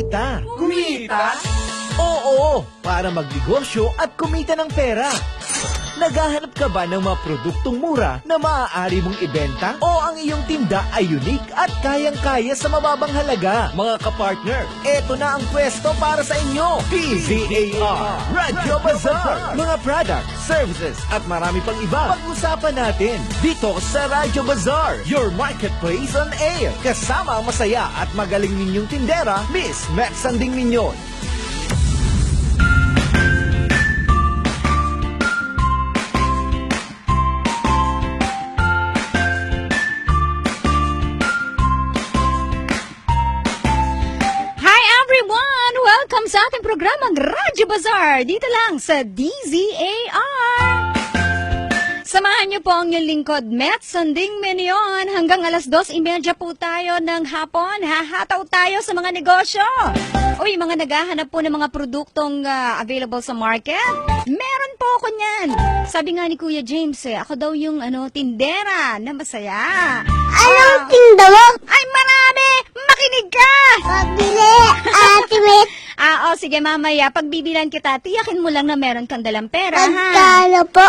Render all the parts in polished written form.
kumita. Kumita? Oo, para magnegosyo at kumita ng pera. Naghahanap ka ba ng mga produktong mura na maaari mong ibenta? O ang iyong tinda ay unique at kayang-kaya sa mababang halaga? Mga kapartner, eto na ang pwesto para sa inyo. DZAR, Radyo Bazaar. Mga product, services at marami pang iba. Pag-usapan natin dito sa Radyo Bazaar, your marketplace on air. Kasama ang masaya at magaling ninyong tindera, Miss Max Sanding Minyon. Welcome sa ating programang Radyo Bazaar, dito lang sa DZAR. Samahan niyo po ang inyong lingkod, Met Sanding Minyon. Hanggang alas 2:30 po tayo ng hapon. Hahataw tayo sa mga negosyo. Uy, mga naghahanap po ng mga produktong available sa market. Meron po ako niyan. Sabi nga ni Kuya James, ako daw yung tindera na masaya. Anong tinda mo? Ay, marami! Makinig ka! Pabili, Ate Met. Sige mamaya. Pagbibilan kita, tiyakin mo lang na meron kang dalang pera, ha? Magkano po?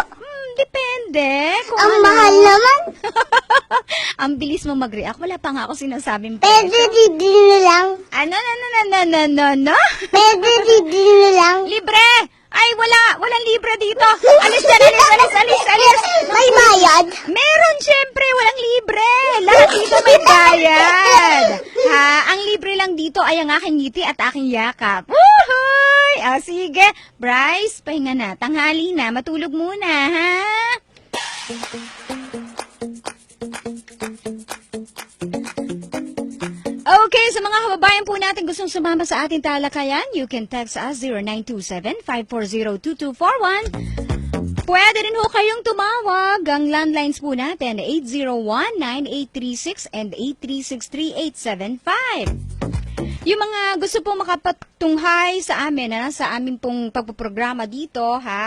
Depende. Kung Ang ano. mahal naman. Ang bilis mo mag-react. Wala pa nga ako sinasabing Pwede presyo. bibili lang. Ano? Pwede bibili lang. Libre! Ay, walang libre dito. Alis dyan, alis. May bayad. Meron, syempre, walang libre. Lahat dito may bayad. Ang libre lang dito ay ang aking ngiti at aking yakap. Woohooy! Sige. Bryce, pahinga na. Tanghali na. Matulog muna, ha? Okay, sa mga kababayan po natin gustong sumama sa ating talakayan, you can text us 0927-540-2241. Pwede rin ho kayong tumawag. Ang landlines po natin, 801-9836 and 8363875. Yung mga gusto po makapatunghay sa amin, sa aming pong pagpuprograma dito,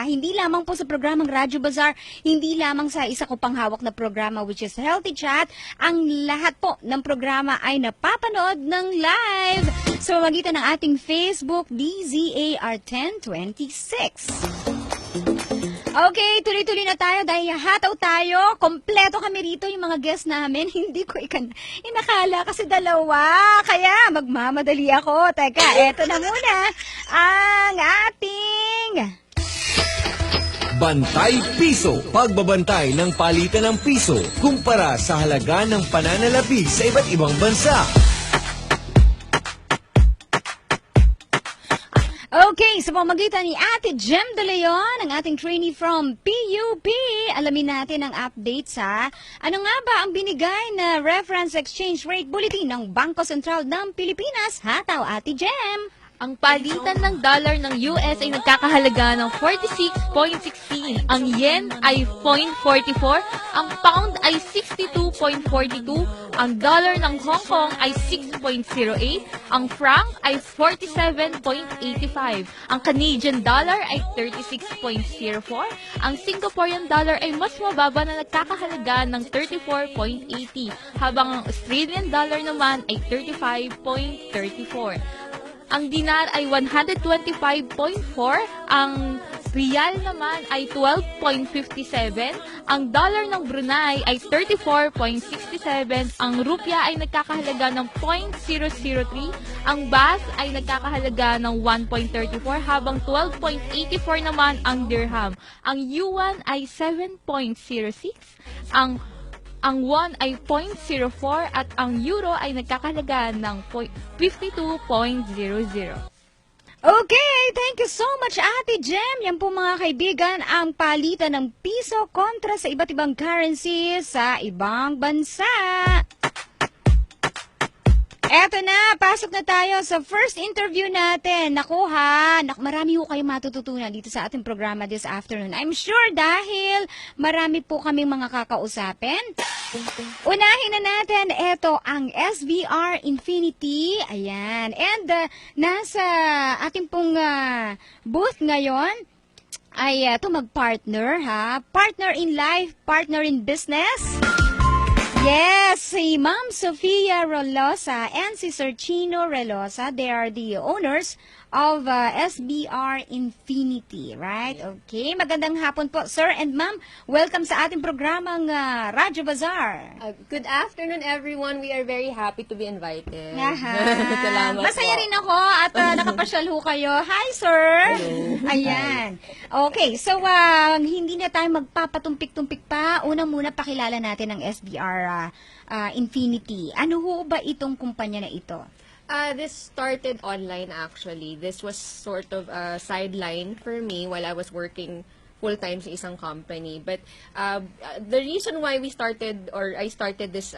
hindi lamang po sa programang Radyo Bazaar, hindi lamang sa isa ko pang hawak na programa which is Healthy Chat, ang lahat po ng programa ay napapanood ng live sa pamamagitan ng ating Facebook, DZAR 1026. Okay, tuloy-tuloy na tayo dahil hataw tayo. Kompleto kami rito yung mga guests namin. Hindi ko inakala kasi dalawa. Kaya magmamadali ako. Teka, eto na muna ang ating Bantay Piso. Pagbabantay ng palitan ng piso kumpara sa halaga ng pananalapi sa iba't ibang bansa. Okay, sa pamamagitan ni Ate Jem De Leon, ang ating trainee from PUP, alamin natin ang update sa ano nga ba ang binigay na reference exchange rate bulletin ng Bangko Sentral ng Pilipinas. Hataw, Ate Jem! Ang palitan ng dollar ng US ay nagkakahalaga ng 46.16. Ang yen ay 0.44. Ang pound ay 62.42. Ang dollar ng Hong Kong ay 6.08. Ang franc ay 47.85. Ang Canadian dollar ay 36.04. Ang Singaporean dollar ay mas mababa na nagkakahalaga ng 34.80. Habang ang Australian dollar naman ay 35.34. Ang dinar ay 125.4, ang riyal naman ay 12.57, ang dollar ng Brunei ay 34.67, ang rupya ay nagkakahalaga ng 0.003, ang baht ay nagkakahalaga ng 1.34, habang 12.84 naman ang dirham. Ang yuan ay 7.06, ang won ay 0.04 at ang euro ay nagkakahalaga ng 52.00. Okay, thank you so much, Ate Jem. Yan po mga kaibigan, ang palitan ng piso kontra sa iba't ibang currency sa ibang bansa. Eto na, pasok na tayo sa first interview natin. Naku marami po kayong matututunan dito sa ating programa this afternoon. I'm sure dahil marami po kaming mga kakausapin. Unahin na natin, eto ang SVR Infinity. Ayan. And nasa ating pong booth ngayon ay ito mag-partner, Partner in life, partner in business. Yes, si Ma'am Sofia Relosa and si Sir Chino Relosa, they are the owners of SBR Infinity, right? Okay, magandang hapon po, Sir and Ma'am. Welcome sa ating programang Radyo Bazaar. Good afternoon, everyone. We are very happy to be invited. Aha. Salamat Masaya po. rin ako at nakapasyal ho kayo. Hi, sir! Ayan. Okay, so hindi na tayo magpapatumpik-tumpik pa. Una muna pakilala natin ang SBR Infinity. Ano ho ba itong kumpanya na ito? This started online, actually. This was sort of a sideline for me while I was working full-time sa isang company. But the reason why I started this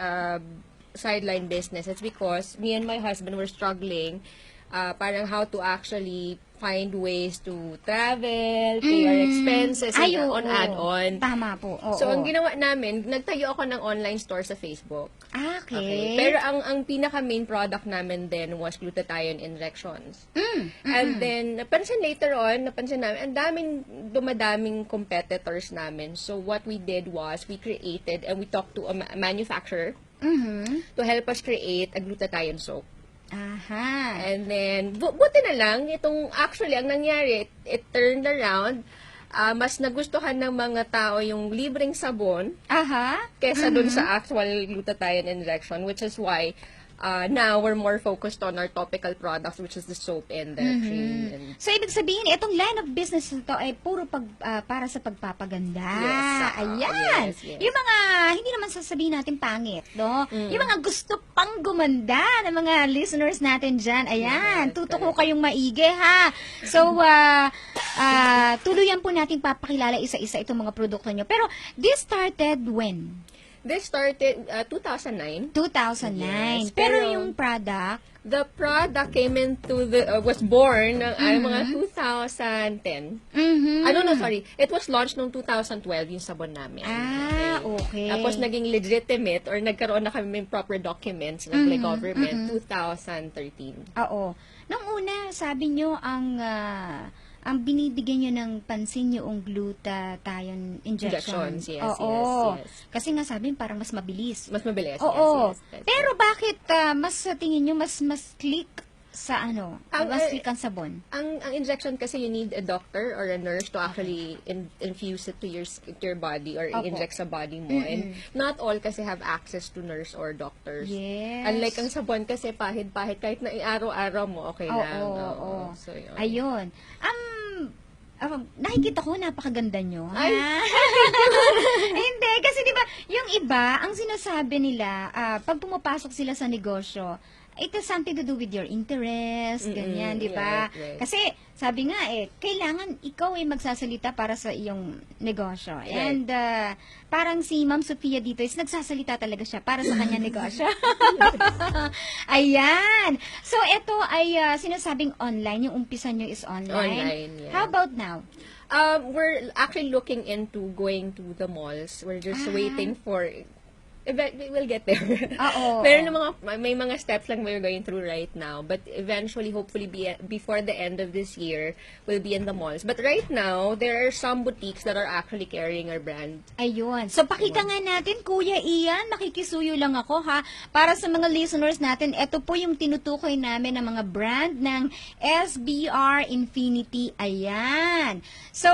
sideline business is because me and my husband were struggling parang how to actually find ways to travel, pay our expenses, Ay, and oo. on-add-on. Tama po. Oo. So, ang ginawa namin, nagtayo ako ng online store sa Facebook. Okay. Pero ang pinaka main product namin then was glutathione injections. And then napansin namin ang dumadaming competitors namin. So what we did was we created and we talked to a manufacturer to help us create a glutathione soap. Aha. And then buti na lang actually ang nangyari it turned around. Mas nagustuhan ng mga tao yung libreng sabon Aha. kesa dun sa actual glutathione injection, which is why now we're more focused on our topical products, which is the soap and the cream. And So, ibig sabihin, itong line of business nito ay puro para sa pagpapaganda. Yes, Ayan. yes. Yung mga, hindi naman sasabihin natin pangit, no? Yung mga gusto pang gumanda ng mga listeners natin dyan. Ayan. Yes, Tutuko kayong maigi, ha? So, tuluyan po natin papakilala isa-isa itong mga produkto nyo. Pero, this started when? this started 2009. 2009. Yes, pero pero yung product, The product came into was born ng mga 2010. Sorry. It was launched noong 2012 yung sabon namin. Okay. Tapos naging legitimate or nagkaroon na kami ng proper documents ng government 2013. Oo. Nung una, sabi nyo, ang binibigyan nyo ng pansin yung glutathione injection. Injections, yes, Oo. yes. Kasi nga sabi, parang mas mabilis. Mas mabilis. Oo. Yes. Pero bakit mas sa tingin nyo, mas click sa mas click ang sabon? Ang injection kasi you need a doctor or a nurse to actually infuse it to your body or Opo. inject sa body mo. And not all kasi have access to nurse or doctors. Yes. Unlike ang sabon kasi pahid-pahid kahit na araw-araw mo okay lang. Oo. So, yun. Ayun. Nakikita ko, napakaganda nyo. Ha? Ay. Hindi, kasi di ba, yung iba, ang sinasabi nila, pag pumapasok sila sa negosyo, it has something to do with your interest, ganyan, di ba? right. Kasi, sabi nga kailangan ikaw ay magsasalita para sa iyong negosyo. Right. And, parang si Ma'am Sofia dito is nagsasalita talaga siya para sa kanyang negosyo. Ayan. So, ito ay sinasabing online. Yung umpisa nyo is online. Online, yeah. How about now? We're actually looking into going to the malls. We're just waiting for we'll get there. Oo. Pero may mga steps lang we're going through right now. But eventually, hopefully, before the end of this year, we'll be in the malls. But right now, there are some boutiques that are actually carrying our brand. Ayun. So, pakita nga natin, Kuya Ian, makikisuyo lang ako, ha? Para sa mga listeners natin, ito po yung tinutukoy namin ng mga brand ng SBR Infinity. Ayan. So,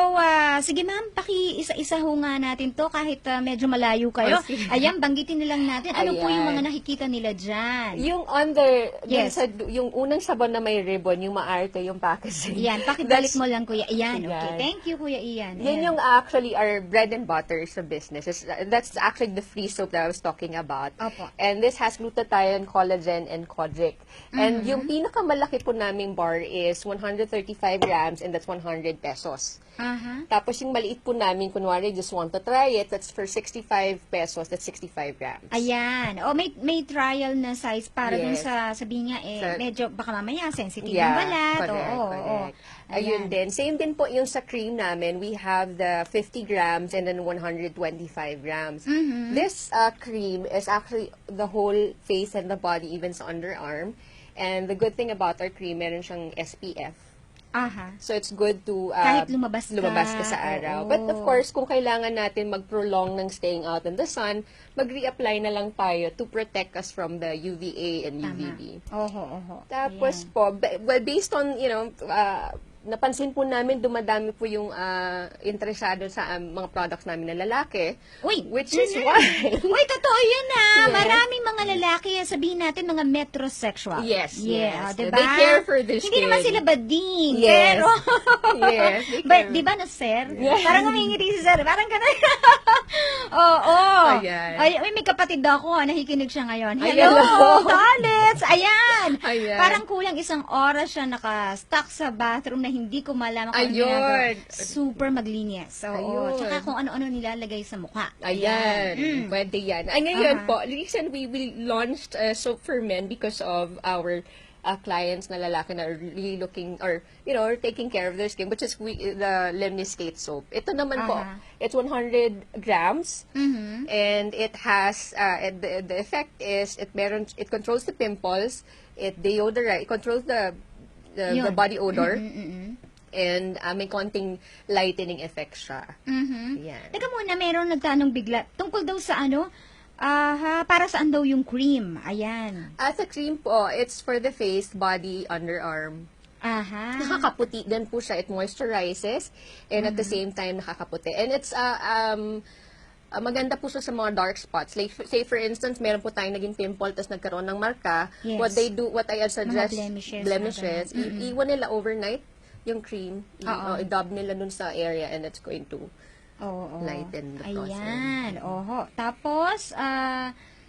sige ma'am, isa-isa ho nga natin to kahit medyo malayo kayo. Oh, sige. Ayan, banggitin na lang natin. Ano po yung Ayan. mga nakikita nila dyan? Yung under, Yes. yung unang sabon na may ribbon, yung maarte yung packaging. Ayan, pakibalik That's- mo lang, Kuya Ian. Okay, Ayan. thank you, Kuya Ian. Yan Ayan. yung actually our bread and butter sa business. That's actually the free soap that I was talking about. Opo. And this has glutathione, collagen, and kojic. And yung pinakamalaki po naming bar is 135 grams and that's 100 pesos. Aha. Tapos yung maliit po namin, kunwari, just want to try it, that's for 65 pesos, that's 65 grams. Ayan. O, may trial na size para dun Yes. sa, sabihin nga, Sa- medyo, baka mamaya, sensitive yung balat. correct, Oo, correct. oo. Ayun Ayan. din. Same din po yung sa cream namin. We have the 50 grams and then 125 grams. Mm-hmm. This cream is actually the whole face and the body, even sa underarm. And the good thing about our cream, meron siyang SPF. Aha. So, it's good to Kahit lumabas ka. sa araw. Oo. But of course, kung kailangan natin mag-prolong ng staying out in the sun, mag-reapply na lang tayo to protect us from the UVA and UVB. Oho. Tapos Ayan. po, well, based on, napansin po namin dumadami po yung interesado sa mga products namin na lalaki. Uy, Which is why. Uy, totoo yun Yes. Maraming mga lalaki, sabihin natin mga metrosexual. Yes, Yeah, yes. diba? They care for their Hindi naman skin. sila bading. Yes. Pero, Yes, they but, care. di ba na, sir? Yes. Parang humingiti si sir. Parang ganun. Oo. Ayan. Ay, may kapatid ako, nakikinig siya ngayon. Ay, Hello, hello. Talets! Ayan. Ayan. Parang kulang isang oras siya naka-stuck sa bathroom na hindi ko malaman kung ano Ayun. ginagawa. Super maglinis. Oo. Ayun. Tsaka kung ano-ano nilalagay sa mukha. Ayan, pwede yan. Ay, ngayon Aha. po, recently we launched Soap for Men because of our clients na lalaki na are really looking or, taking care of their skin, which is the Lemniscate soap. Ito naman po, Aha. it's 100 grams, Mhm. and it has, the effect is, it controls the pimples, it controls the Yun. body odor, Mm-mm. and may konting lightening effect siya. Mhm. Yan. Teka muna, meron nagtanong bigla. Tungkol daw sa para saan daw yung cream? Ayan. As a cream po, it's for the face, body, underarm. Aha. Nakakaputi din po siya. It moisturizes and at the same time nakakaputi. And it's maganda po siya sa mga dark spots. Like, say for instance, meron po tayong naging pimple tapos nagkaroon ng marka. Yes. What I suggest, blemishes, iiwan nila overnight yung cream. Oo. I-dab nila dun sa area and it's going to Oo. lighten the process. Ayan. Oho. Tapos,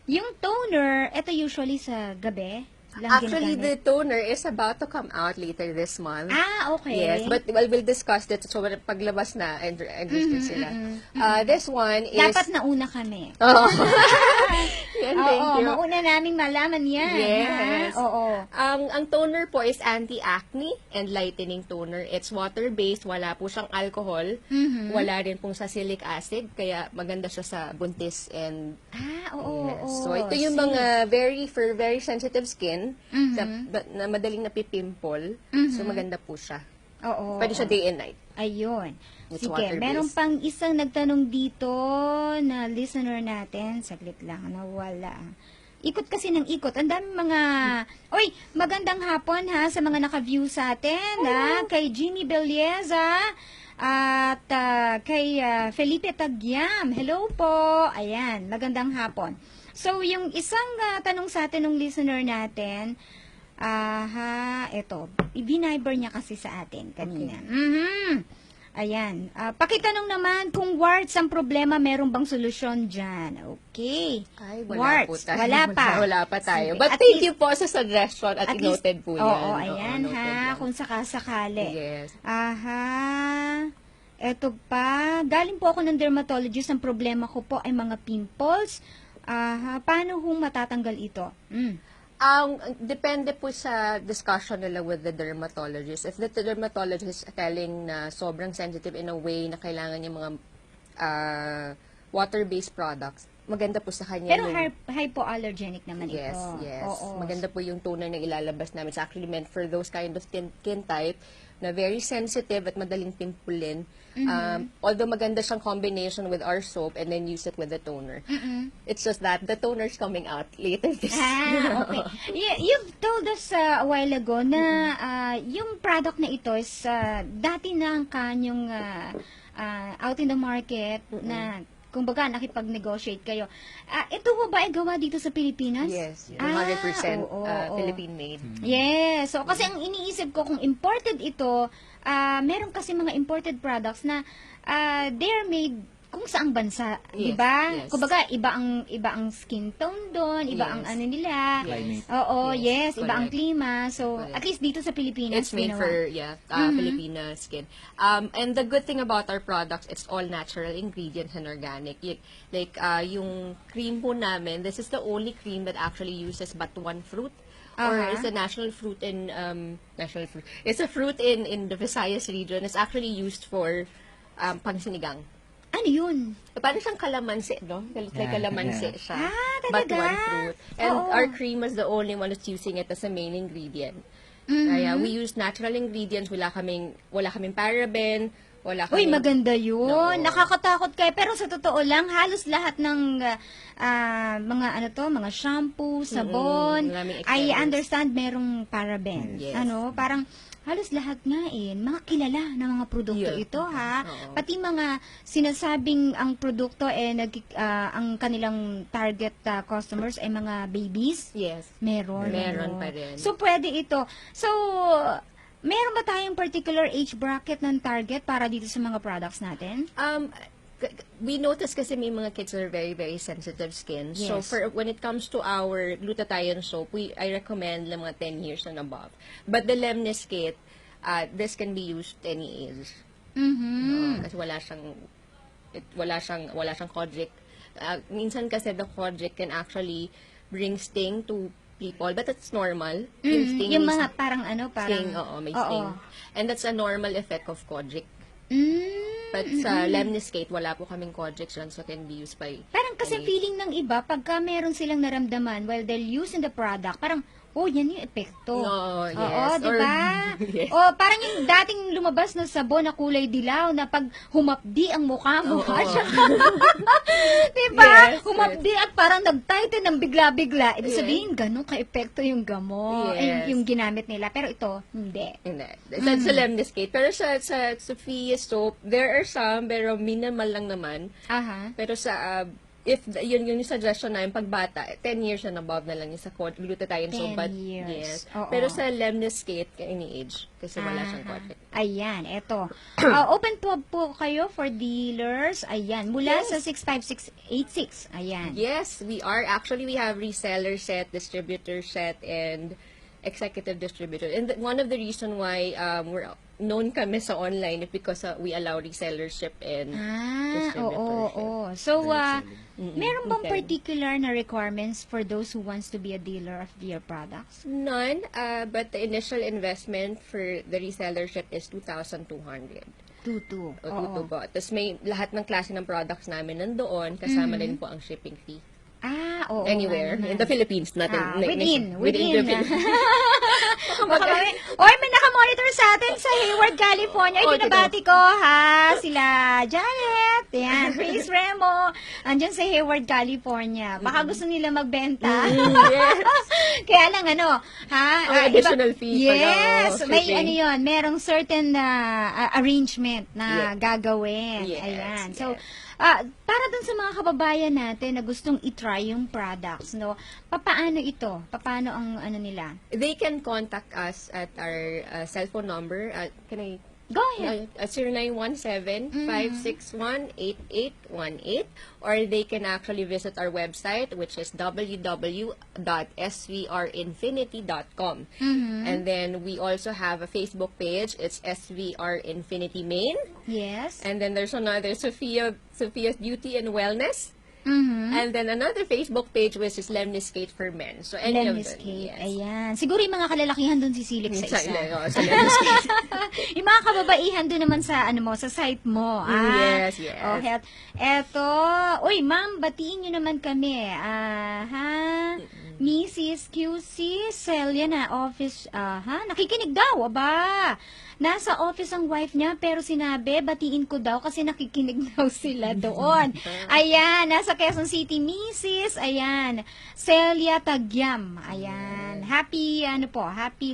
yung toner, ito usually sa gabi. Lang Actually, the ginagamit. toner is about to come out later this month. Okay. Yes, but we'll discuss that. So, paglabas na, interested sila. This one is... Dapat nauna kami. Oh. Yan, thank Oo, you. mauna naming malaman yan. Yes. Ha? Oo. Ang toner po is anti-acne and lightening toner. It's water-based, wala po siyang alcohol, wala rin pong salicylic acid, kaya maganda siya sa buntis and Oo. yes. So, ito yung mga for very sensitive skin na madaling napipimple. So, maganda po siya. Oo. Pwede siya day and night. Ayun. It's Sige, water-based. meron pang isang nagtanong dito na listener natin. Saglit lang, nawala. Ikot kasi ng ikot. Ang dami mga... Uy, magandang hapon ha sa mga naka-view sa atin. Ha? Kay Jimmy Belleza at kay Felipe Tagyam. Hello po. Ayan, magandang hapon. So, yung isang tanong sa atin ng listener natin, eto. Ibiniber niya kasi sa atin kanina. Ayan. Pakitanong naman kung warts ang problema, meron bang solusyon dyan? Okay. Ay, wala warts. po tayo. Wala pa. Wala pa tayo. Sige. But At thank least- you po sa suggestion at noted po yan. Oo, ayan noted ha. yan. Kung sakasakali. Yes. Eto pa. Galing po ako ng dermatologist. Ang problema ko po ay mga pimples. Paano hong matatanggal ito? Depende po sa discussion nila with the dermatologist. If the dermatologist is telling na sobrang sensitive in a way na kailangan yung mga water-based products, maganda po sa kanya. Pero yung- hypoallergenic naman Yes, ito. yes. Oo. Maganda po yung toner na ilalabas namin. It's actually meant for those kind of skin type na very sensitive at madaling pimpulin. Although maganda siyang combination with our soap and then use it with the toner. It's just that the toner is coming out later this Okay. You've told us a while ago na yung product na ito is dati na ang kanyang out in the market na kumbaga nakipag-negotiate kayo. Ito ho ba ay gawa dito sa Pilipinas? Yes, 100% oo. Philippine-made. Yes. So, kasi ang iniisip ko, kung imported ito, meron kasi mga imported products na they're made kung saang bansa, di Yes, ba? yes. Kumbaga, iba ang skin tone doon, iba ang Yes. ano nila. Climate. Oo, yes, Yes, iba ang correct. klima. So, Correct. at least dito sa Pilipinas, It's made ginawa. for, Filipina skin. And the good thing about our products, it's all natural ingredients and organic. Like, yung cream po namin, this is the only cream that actually uses but one fruit. Or it's a national fruit in, it's a fruit in the Visayas region. It's actually used for pangsinigang. Ano yun? Parang siyang kalamansi, no? Like kalamansi siya. Ah, But talaga? one fruit. And Oo. our cream is the only one that's using it as a main ingredient. Kaya we use natural ingredients, wala kaming paraben, wala Uy, kaming... maganda yun. Oo. Nakakatakot kayo. Pero sa totoo lang, halos lahat ng mga mga shampoo, sabon, maraming I excipients. understand merong parabens. Yes. Parang halos lahat nga mga kilala na mga produkto Yeah. ito, ha? Oo. Pati mga sinasabing ang produkto ang kanilang target customers ay mga babies. Yes. Meron. Meron pa rin. So, pwede ito. So, meron ba tayong particular age bracket ng target para dito sa mga products natin? We notice kasi may mga kids that are very, very sensitive skin. So, Yes. when it comes to our glutathione soap, I recommend lang mga 10 years and above. But the Lemnis kit, this can be used any age. Kasi wala siyang kojic. Minsan kasi the kojic can actually bring sting to people, but it's normal. Sting Yung means mga parang sting, may sting. And that's a normal effect of kojic. But sa Lemnis kit, wala po kaming kojic dyan, so can be used by... Parang kasi any- feeling ng iba, pagka meron silang naramdaman while they're using the product, parang, yan yung epekto. Oo, yes. Oo, di ba? Yes. Parang yung dating lumabas na sabon na kulay dilaw na pag humapdi ang mukha Oo. siya. Di ba? Yes, Humapdi at parang nag-tighten ng bigla-bigla. Ibig Yes. sabihin, ganun ka-epekto yung gamot. Yes. Yung ginamit nila. Pero ito, hindi. Hindi. Sa Lemnis kit. Pero sa Sophia soap, there are some, pero minimal lang naman. Aha. Pero sa, yun yung suggestion namin, pag bata, 10 years and above na lang yung sa glutathione 10 soap. But, years. yes. Oo. Pero sa Lemnis kit, any age. Kasi wala siyang kojic. Ayan, eto. Open po kayo for dealers. Ayan, mula sa 65686. Ayan. Yes, we are. Actually, we have reseller set, distributor set, and executive distributor. And one of the reason why we're known kami sa online is because we allow resellership and distributorship. So, meron bang Okay. particular na requirements for those who wants to be a dealer of your products? None, but the initial investment for the resellership is 2,200. Tutu. O tuto po. Tapos may lahat ng klase ng products namin nandoon, kasama din po ang shipping fee. Oo. Anywhere. nga In naman. the Philippines. Not Within. the Philippines. Baka may nakamonitor sa atin sa Hayward, California. Oh, Binabati ko, ha? Sila Janet, yan, Chris Remo. Andyan sa Hayward, California. Baka gusto nila magbenta. Yes. Kaya lang, ha? Additional fee pag, Yes. May shipping. merong certain arrangement na Yes. gagawin. Yes, Ayan. So, yes. para dun sa mga kababayan natin na gustong itry yung products, no? Papaano ito? Papaano ang nila? They can contact us at our cell phone number. Can I? Go ahead. 0917-561-8818, or they can actually visit our website, which is www.svrinfinity.com. And then we also have a Facebook page. It's SVR Infinity Main. Yes. And then there's another Sophia's Beauty and Wellness. And then another Facebook page, which is Lemnis Kate for Men. So any Lemnis of them. Kate. Yes. Ayan. Siguro yung mga kalalakihan doon sisilip sa isa. Sa Lemnis Kate. Yung mga kababaihan doon naman sa sa site mo. Yes, yes. Okay. Eto. Uy, ma'am, batiin nyo naman kami. Mrs. QC Celia na office, nakikinig daw, aba. Nasa office ang wife niya, pero sinabi, batiin ko daw kasi nakikinig daw sila doon. Ayan, nasa Quezon City, Mrs. Ayan, Celia Tagyam. Ayan, happy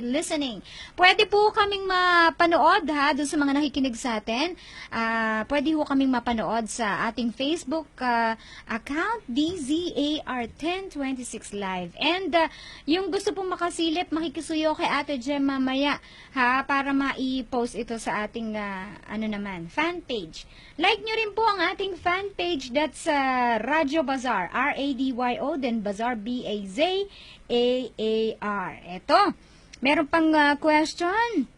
listening. Pwede po kaming mapanood, doon sa mga nakikinig sa atin. Pwede po kaming mapanood sa ating Facebook account, DZAR1026 Live. And yung gusto pong makasilip, makikisuyo kay Ate Jem mamaya, para mai-post ito sa ating fan page. Like nyo rin po ang ating fan page, that's Radio Bazaar, RADYO, then Bazaar, BAZAAR. Eto, meron pang question.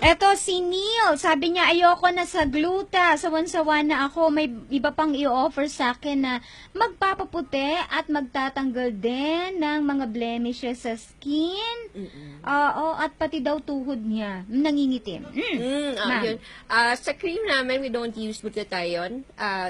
Eto, si Neil, sabi niya, ayoko na sa gluta. Sawan-sawan na ako. May iba pang i-offer sa akin na magpapaputi at magtatanggal din ng mga blemishes sa skin. Oo, at pati daw tuhod niya. Nangingitim. Ma'am. Yun. Sa cream namin, we don't use glutathione,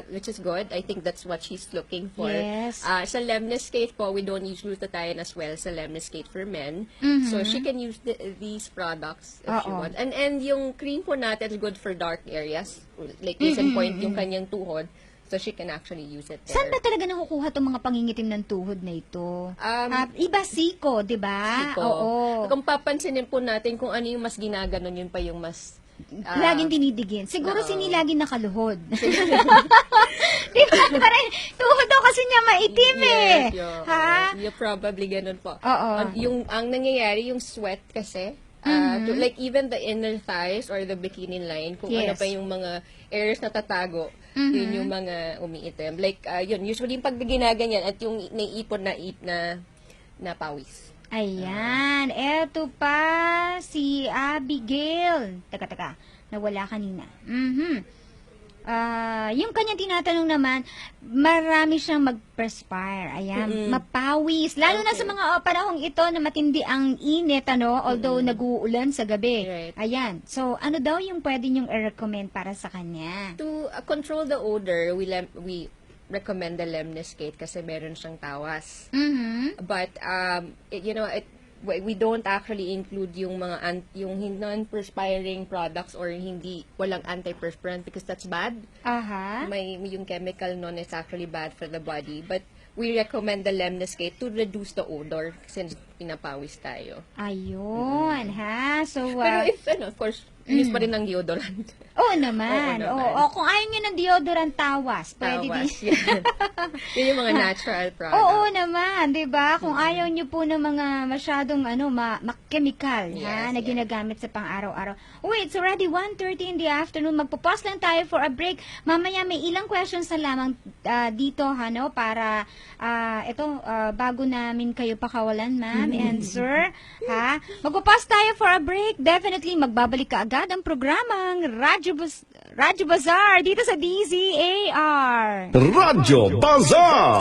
which is good. I think that's what she's looking for. Yes. Sa Lemniscate po, we don't use glutathione as well sa Lemniscate for men. So, she can use these products if she Oo. wants. And yung cream po natin is good for dark areas. Like, case in point, yung kanyang tuhod. So, she can actually use it there. Saan ba talaga nakukuha itong mga pangingitim ng tuhod na ito? Iba siko, di ba? Siko. Oo. Kung papansinin po natin kung ano yung mas ginaganon, yun pa yung mas... Laging tinidigin. Siguro oo. sini laging nakaluhod. Di ba? Parang tuhod daw kasi niya maitim eh. Ha? You're probably ganun po. Oo. Ang nangyayari, yung sweat kasi, like even the inner thighs or the bikini line, kung ano Yes. pa yung mga areas na tatago, yun yung mga umiitim. Like, yun, usually yung pag ginaganyan at yung naiipon na pawis. Ayan. Eto pa, si Abigail. Teka. Nawala kanina. Yung kanyang tinatanong naman, marami siyang mag-perspire. Ayan, mapawis. Lalo na sa mga panahong ito na matindi ang init, although nag-uulan sa gabi. Right. Ayan. So, ano daw yung pwede niyong i-recommend para sa kanya? To control the odor, we recommend the Lemniscate kasi meron siyang tawas. But we don't actually include yung mga yung non-perspiring products or walang antiperspirant because that's bad. Aha. Yung chemical nun is actually bad for the body. But we recommend the Lemniscate to reduce the odor since pinapawis tayo. Ayun, ha? So, Pero if, of course, use pa rin ng deodorant. Oo naman. Oo naman. Oo, kung ayaw niyo ng deodorant tawas, pwede din. Tawas, yan. Yun yung mga natural products. Oo naman, 'di ba? Kung ayaw niyo po ng mga masyadong chemical, Yes, na yes. ginagamit sa pang-araw-araw. Uy, it's already 1:30 in the afternoon. Magpo-pause lang tayo for a break. Mamaya may ilang questions na lamang dito, para bago namin kayo pakawalan, ma'am and sir, ha? Magpo-pause tayo for a break. Definitely magbabalik ka agad ang programang Radyo Bazaar dito sa DZAR. Radyo Bazaar!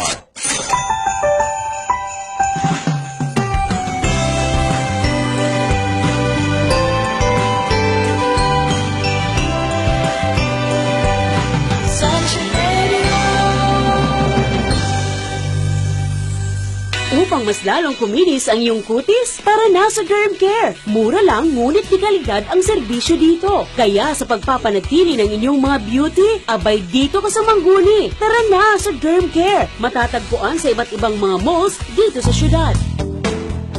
Upang mas lalong kuminis ang iyong kutis, tara na sa Derm Care. Mura lang ngunit di kalidad ang serbisyo dito. Kaya sa pagpapanatili ng inyong mga beauty, abay dito ka sa Mangguni. Tara na sa Derm Care. Matatagpuan sa iba't ibang mga malls dito sa syudad.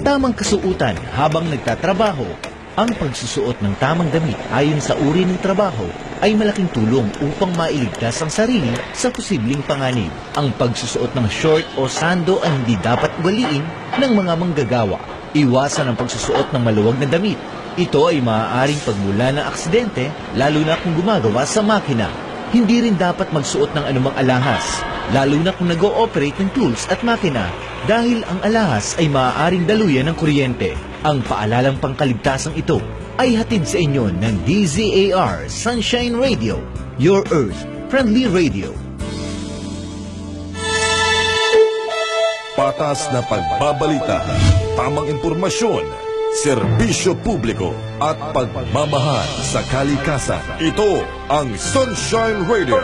Tamang kasuutan habang nagtatrabaho. Ang pagsusuot ng tamang damit ayon sa uri ng trabaho ay malaking tulong upang mailigtas ang sarili sa posibleng panganib. Ang pagsusuot ng short o sando ay hindi dapat waliin ng mga manggagawa. Iwasan ang pagsusuot ng maluwag na damit. Ito ay maaaring pagmula ng aksidente, lalo na kung gumagawa sa makina. Hindi rin dapat magsuot ng anumang alahas, lalo na kung nag-ooperate ng tools at makina, dahil ang alahas ay maaaring daluyan ng kuryente. Ang paalalang pangkaligtasang ito ay hatid sa inyo ng DZAR Sunshine Radio, your Earth-friendly radio. Patas na pagbabalita, tamang impormasyon, serbisyo publiko at pagmamahal sa kalikasan. Ito ang Sunshine Radio.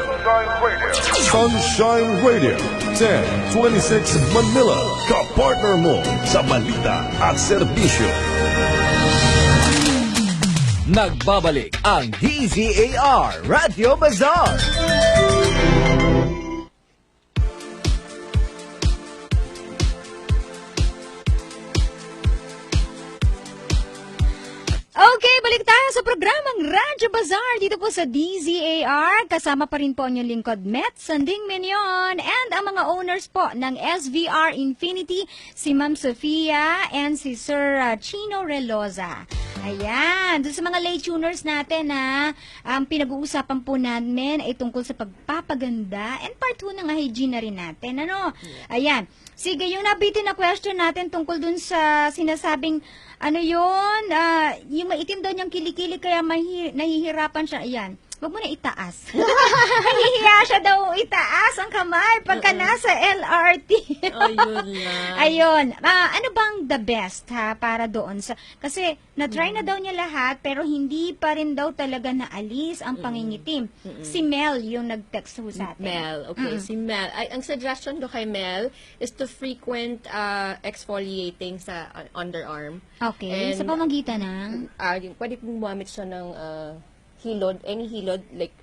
Sunshine Radio 1026 Manila. Kapartner mo sa balita at serbisyo. Nagbabalik ang DZAR Radio Bazaar. Okay, balik tayo sa programang Radyo Bazaar dito po sa DZAR. Kasama pa rin po ang inyong lingkod, Met Sanding Minion, and ang mga owners po ng SVR Infinity, si Ma'am Sofia and si Sir Chino Reloza. Ayan, doon sa mga late tuners natin na ang pinag-uusapan po namin ay tungkol sa pagpapaganda and part 2 ng hygiene na rin natin. Ano? Ayan. Sige, yung nabitin na question natin tungkol dun sa sinasabing ano yun, yung maitim daw niyang kilikili kaya nahihirapan siya. Ayan. Huwag mo na itaas. Nahihiya siya daw itaas ang kamay pagka nasa LRT. Ayun lang. Ayun. Ano bang the best ha para doon sa kasi na-try na daw niya lahat pero hindi pa rin daw talaga naalis ang pangingitim. Si Mel yung nag-text ho sa atin. Mel, okay. Si Mel. Ang suggestion ko kay Mel is to frequent exfoliating sa underarm. Okay. And, Sa pamagitan ng pwede pong gumamit siya ng hilod, any hilod, like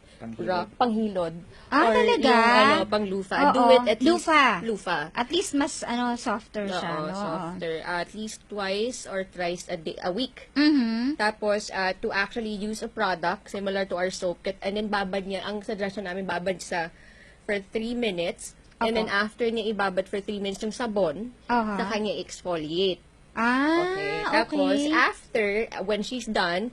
panghilod. Ah, or talaga? yung pang-lufa. Oo. Do it at least. Lufa. At least mas softer siya, Oo, no? softer. At least twice or thrice a week. Mhm. Tapos, to actually use a product similar to our soap kit, and then babad niya, ang suggestion namin, babad sa for 3 minutes, and then after niya ibabad for 3 minutes yung sabon, Aha. saka niya exfoliate. Okay. Okay. Tapos, after, when she's done,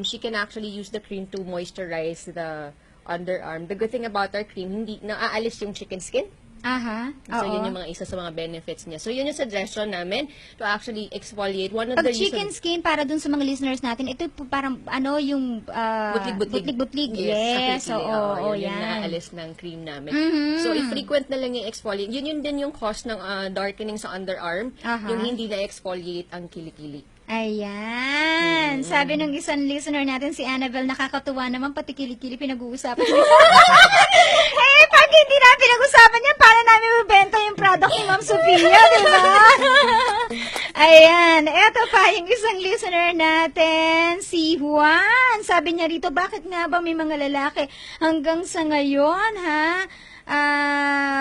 she can actually use the cream to moisturize the underarm. The good thing about our cream, hindi naaalis yung chicken skin. Aha. So, Oo. yun yung mga isa sa mga benefits niya. So, yun yung suggestion namin to actually exfoliate. One of Pag the chicken skin, para dun sa mga listeners natin, ito po parang, yung butlig-butlig. Yes, sa kilikili. oo, Yun yung yan. naalis ng cream namin. Mhm. So, i-frequent na lang yung exfoliate. Yun din yung cause ng darkening sa underarm, Aha. yung hindi na-exfoliate ang kilikili. Ayan. Sabi ng isang listener natin, si Annabelle, nakakatuwa naman, pati kilikili pinag-uusapan niya. Pag hindi na pinag-usapan niya, para namin mabenta yung product ni Ma'am Sophia, di ba? Ayan. Eto pa, yung isang listener natin, si Juan. Sabi niya rito, bakit nga ba may mga lalaki hanggang sa ngayon, ha?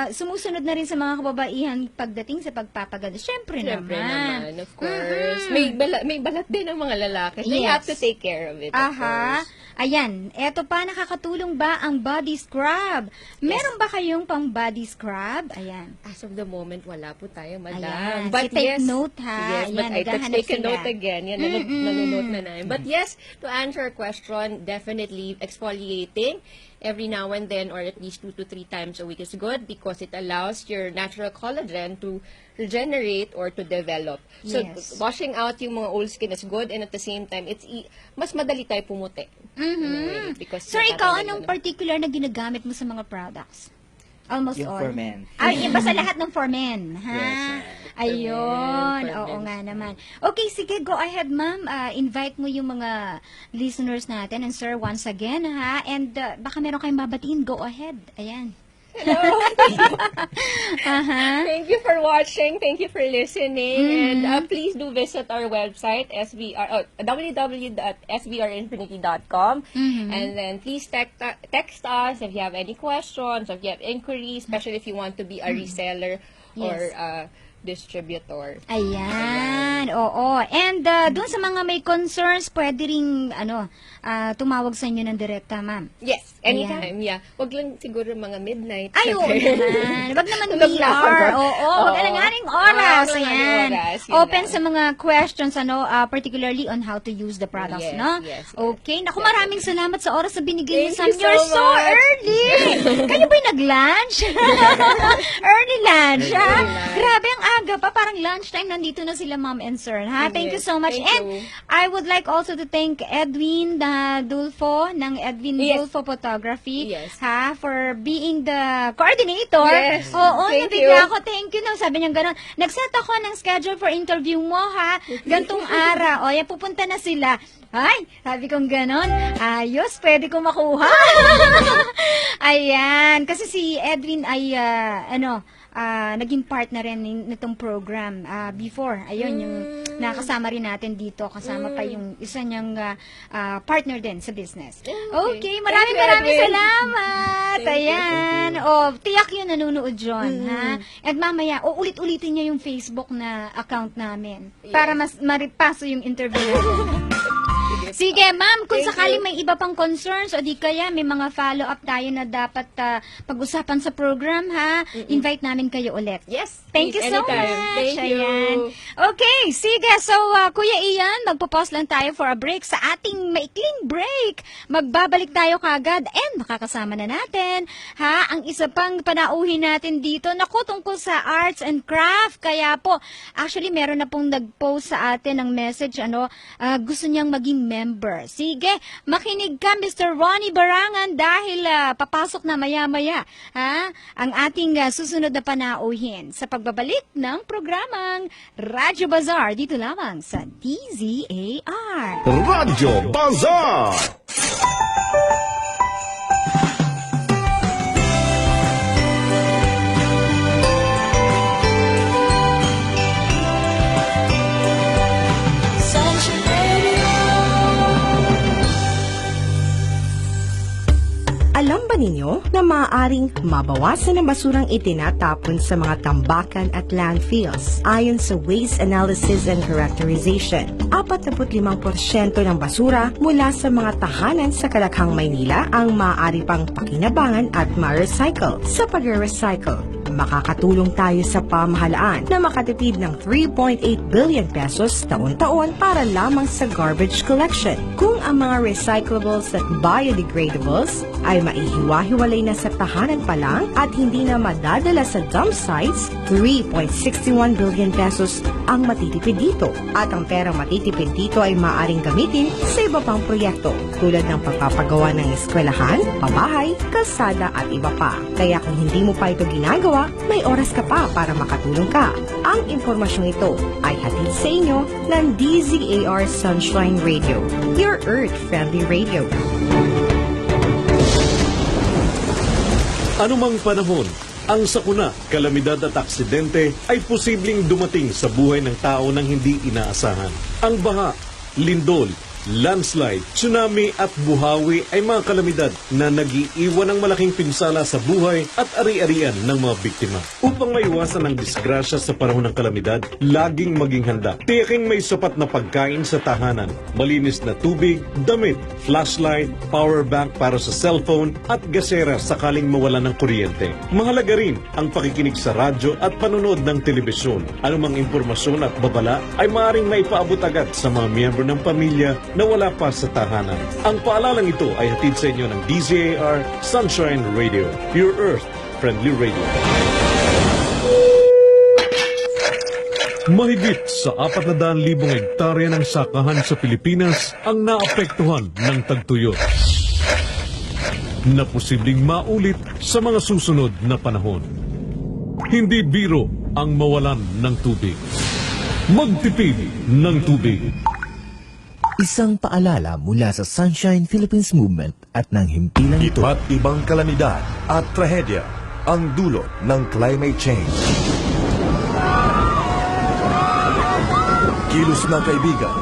Sumusunod na rin sa mga kababaihan pagdating sa pagpapaganda. Siyempre naman. Of course. May balat din ang mga lalaki. They Yes. have to take care of it, of Aha. course. Ayan. Eto pa, nakakatulong ba ang body scrub? Meron ba kayong pang body scrub? Ayan. As of the moment, wala po tayo, madam. Ayan. But Si take yes, note, ha? Yes, but Ayan, let's naghahanap take a sila. note again. Yan, nanonote na namin. But yes, to answer your question, definitely exfoliating every now and then or at least 2 to 3 times a week is good because it allows your natural collagen to regenerate or to develop. So, Yes. washing out yung mga old skin is good and at the same time, mas madali tayo pumuti. In a way, because Sir, ikaw, nakakaganda anong na. particular na ginagamit mo sa mga products? Almost Yung all. for men. Yung basta lahat ng for men, ha? Yes, Ayun. for Oo men. nga naman. Okay, sige, go ahead, ma'am. Invite mo yung mga listeners natin. And sir, once again, ha? And baka meron kayong babatiin, go ahead. Ayan. Thank you for watching. Thank you for listening. And please do visit our website, www.sbrinfinity.com. And then please text us if you have any questions, if you have inquiries, especially if you want to be a reseller or a distributor. Ayan, oo. And doon sa mga may concerns, pwede ring tumawag sa inyo ng direkta, ma'am. Yes, anytime. Yeah. Wag lang siguro mga midnight. Ay, oo naman. Wag naman Tulog na ako. VR. Oo, wag alanganing oras. Oo, Ayan. oras. Yun Open lang. sa mga questions, particularly on how to use the products, Yes, no? yes, yes. Okay. Naku, maraming salamat sa oras na binigay niyo sa amin. Thank you You're so so much. early. Kayo ba'y nag-lunch? Early lunch, ha? Grabe, ang aga pa. Parang lunchtime. Nandito na sila, ma'am and sir, ha? Thank you Yes, so much. thank And you. I would like also to thank Edwin Dulfo ng Edwin Yes. Dulfo Photography, Yes. ha, for being the coordinator. Yes. Oo, Thank nabigla you. ako. Thank you. No, sabi niya gano'n. Nag-set ako ng schedule for interview mo, ha? Gantong araw. O, yan, pupunta na sila. Ay, sabi kong gano'n. Ayos, pwede ko makuha. Ayan. Kasi si Edwin ay, naging partner rin nitong program before. Ayun, yung nakasama rin natin dito. Kasama pa yung isa niyang partner din sa business. Okay, maraming Thank you, Edwin. salamat. Ayan. O, tiyak yun nanonood John, ha? At mamaya, ulit-ulitin niya yung Facebook na account namin para mas maripaso yung interview natin. Sige, ma'am, kung Thank sakaling you. may iba pang concerns o di kaya may mga follow-up tayo na dapat pag-usapan sa program, ha? Invite namin kayo ulit. Yes. Thank you please, so anytime. much. Thank you. Ayan. Okay, sige. So, Kuya Ian, magpo-pause lang tayo for a break sa ating maikling break. Magbabalik tayo kagad and makakasama na natin, ha? Ang isa pang panauhin natin dito, naku, tungkol sa arts and craft. Kaya po, actually, meron na pong nag-post sa atin ng message, gusto niyang maging member. Sige, makinig ka, Mr. Ronnie Barangan, dahil papasok na maya-maya, ha? Ang ating susunod na panauhin sa pagbabalik ng programang Radyo Bazaar dito lamang sa DZAR. Radyo Bazaar. Alam ba ninyo na maaaring mabawasan ang basurang itinatapon sa mga tambakan at landfills? Ayon sa Waste Analysis and Characterization, 45% ng basura mula sa mga tahanan sa Kalakhang, Maynila ang maaari pang pakinabangan at ma-recycle. Sa pag-recycle, makakatulong tayo sa pamahalaan na makatipid ng 3.8 billion pesos taon-taon para lamang sa garbage collection. Kung ang mga recyclables at biodegradables ay maihiwa-hiwalay na sa tahanan pa lang at hindi na madadala sa dump sites, 3.61 billion pesos ang matitipid dito. At ang perang matitipid dito ay maaaring gamitin sa iba pang proyekto tulad ng pagpapagawa ng eskwelahan, pabahay, kalsada at iba pa. Kaya kung hindi mo pa ito ginagawa, may oras ka pa para makatulong ka. Ang impormasyong ito ay hatid sa inyo ng DZAR Sunshine Radio, your Earth-friendly radio. Anumang panahon, ang sakuna, kalamidad at aksidente ay posibleng dumating sa buhay ng tao nang hindi inaasahan. Ang baha, lindol, landslide, tsunami at buhawi ay mga kalamidad na nag-iiwan ng malaking pinsala sa buhay at ari-arian ng mga biktima. Upang maiwasan ang disgrasya sa panahon ng kalamidad, laging maging handa. Tiyaking may sapat na pagkain sa tahanan, malinis na tubig, damit, flashlight, power bank para sa cellphone at gasera sakaling mawala ng kuryente. Mahalaga rin ang pakikinig sa radyo at panonood ng telebisyon. Anumang impormasyon at babala ay maaaring maipaabot agad sa mga miyembro ng pamilya na wala pa sa tahanan. Ang paalalang ito ay hatid sa inyo ng DZAR Sunshine Radio, your Earth-friendly radio. Mahigit sa 400,000 hektarya ng sakahan sa Pilipinas ang naapektuhan ng tagtuyot na posibleng maulit sa mga susunod na panahon. Hindi biro ang mawalan ng tubig. Magtipid ng tubig. Isang paalala mula sa Sunshine Philippines Movement at ng himpilang ito. Iba't ibang kalamidad at trahedya ang dulot ng climate change. Kilos na kaibigan,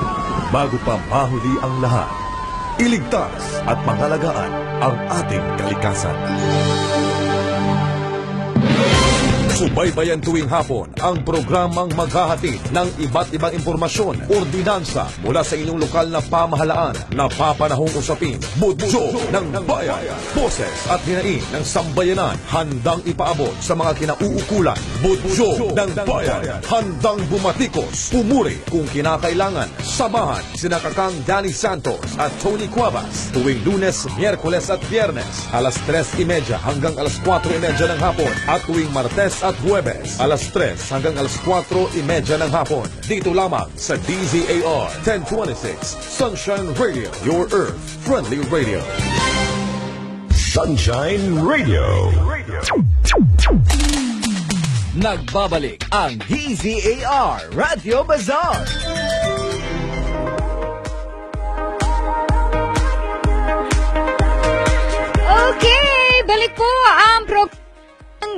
bago pa mahuli ang lahat. Iligtas at pangalagaan ang ating kalikasan. Subaybayan tuwing hapon ang programang maghahatid ng iba't ibang impormasyon, ordinansa mula sa inyong lokal na pamahalaan na papanahong usapin, budyo ng bayan, boses at hinaing ng sambayanan handang ipaabot sa mga kinauukulan. Budyo ng bayan, handang bumatikos, pumuri kung kinakailangan. Samahan sina Kakang Danny Santos at Tony Cuevas tuwing Lunes, Miyerkules at Biyernes alas 3:30 hanggang alas 4:30 ng hapon at tuwing Martes at Huwebes, alas 3 hanggang alas 4:30 ng hapon. Dito lamang sa DZAR 1026 Sunshine Radio, your Earth-friendly radio. Sunshine Radio. Nagbabalik ang DZAR Radio Bazaar. Okay, balik po ang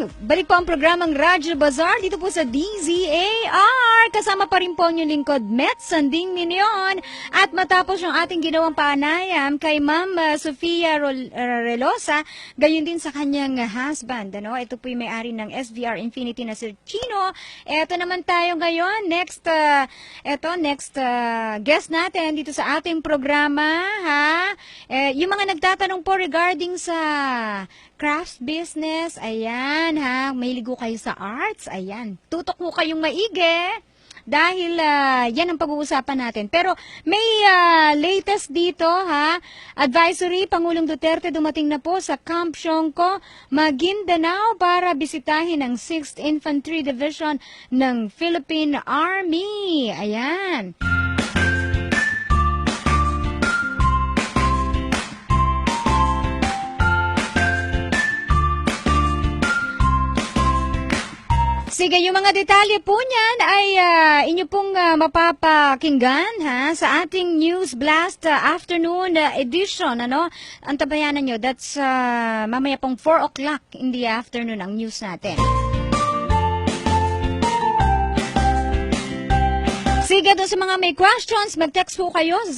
balik po ang programang Radyo Bazaar dito po sa DZAR. Kasama pa rin po ang inyong lingkod, Met Sanding Minion. At matapos yung ating ginawang paanayam kay Ma'am Sofia Relosa, gayon din sa kanyang husband. Ano? Ito po yung may-ari ng SVR Infinity na Sir Chino. Ito naman tayo ngayon. Next guest natin dito sa ating programa. Ha? Yung mga nagtatanong po regarding sa crafts business, ayan ha, may ligo kayo sa arts, ayan. Tutok mo kayong maigi dahil yan ang pag-uusapan natin. Pero may latest dito ha, advisory, Pangulong Duterte dumating na po sa Camp Siongco, Maguindanao para bisitahin ang 6th Infantry Division ng Philippine Army. Ayan. Sige, yung mga detalye po niyan ay inyo pong mapapakinggan ha, sa ating News Blast afternoon edition. Ano? Antabayanan nyo, that's mamaya pong 4 o'clock in the afternoon ang news natin. Sige, doon sa mga may questions, mag-text po kayo sa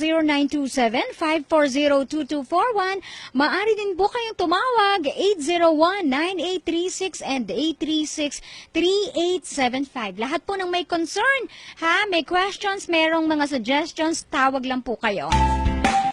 0927-540-2241. Maaari din po kayong tumawag 801-9836 and 836-3875. Lahat po ng may concern, ha, may questions, merong mga suggestions, tawag lang po kayo.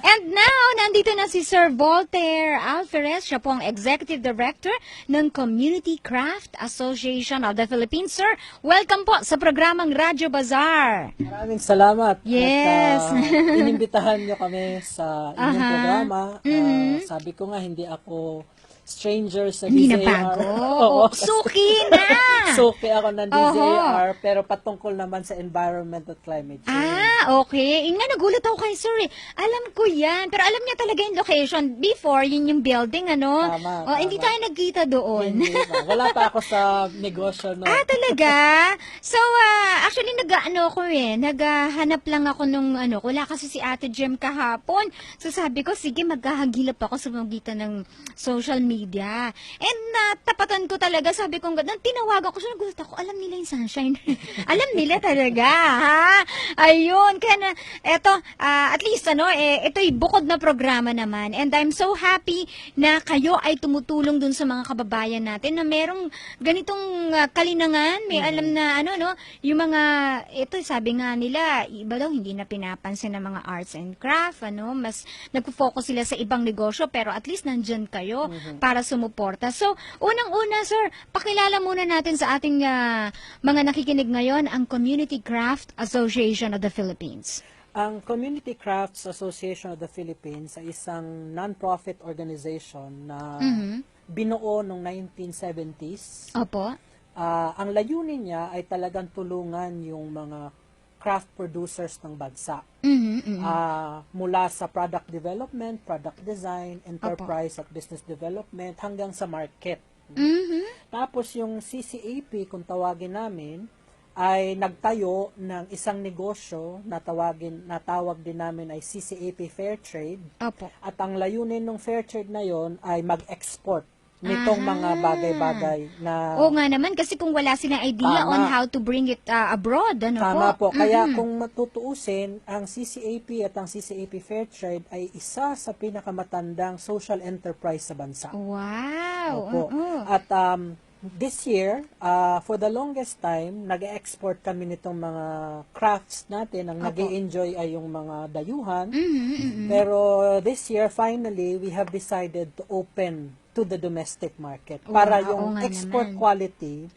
And now, nandito na si Sir Voltaire Alferez. Siya po ang Executive Director ng Community Craft Association of the Philippines. Sir, welcome po sa programang Radyo Bazaar. Maraming salamat. Yes. At, inimbitahan niyo kami sa inyong programa. Sabi ko nga, hindi ako stranger sa Hindi na DZAR. bago. Oo, Suki na. suki ako ng DZAR, pero patungkol naman sa environment at climate change. Okay. Nga, nagulat ako kay Sir eh. Alam ko yan. Pero alam niya talaga yung location. Before, yun yung building, ano? Tama, Oh, hindi tama. tayo nagkita doon. Hindi ba? Wala pa ako sa negosyo. No? Talaga? So, actually, naghahanap lang ako nung, wala kasi si Ate Jem kahapon. So, sabi ko, sige, maghahagilap ako sa magitan ng social media. And, tapatan ko talaga, sabi ko, nang tinawagan ko siya, nagulat ako, alam nila yung sunshine. Alam nila talaga, ha? Ayun, kaya na, eto, at least, ito'y bukod na programa naman. And I'm so happy na kayo ay tumutulong dun sa mga kababayan natin na merong ganitong kalinangan, may alam na, yung mga, ito, sabi nga nila, iba daw, hindi na pinapansin ng mga arts and craft, mas nagpo-focus sila sa ibang negosyo, pero at least nandyan kayo para sumuporta. So, unang-una, sir, pakilala muna natin sa ating mga nakikinig ngayon ang Community Craft Association of the Philippines. Ang Community Crafts Association of the Philippines ay isang non-profit organization na binuo noong 1970s. Opo. Ang layunin niya ay talagang tulungan yung mga craft producers ng bansa. Mula sa product development, product design, enterprise at business development hanggang sa market. Tapos yung CCAP, kung tawagin namin, ay nagtayo ng isang negosyo na natawag din namin ay CCAP Fair Trade. Opo. At ang layunin ng Fair Trade na yon ay mag-export nitong mga bagay-bagay na... Oo nga naman, kasi kung wala silang idea Tama. on how to bring it abroad, Tama po. Kaya kung matutuusin, ang CCAP at ang CCAP Fair Trade ay isa sa pinakamatandang social enterprise sa bansa. Wow! Opo. At this year, for the longest time, nag-export kami nitong mga crafts natin. Ang nag-enjoy ay yung mga dayuhan. Pero this year, finally, we have decided to open to the domestic market. Para yung export quality,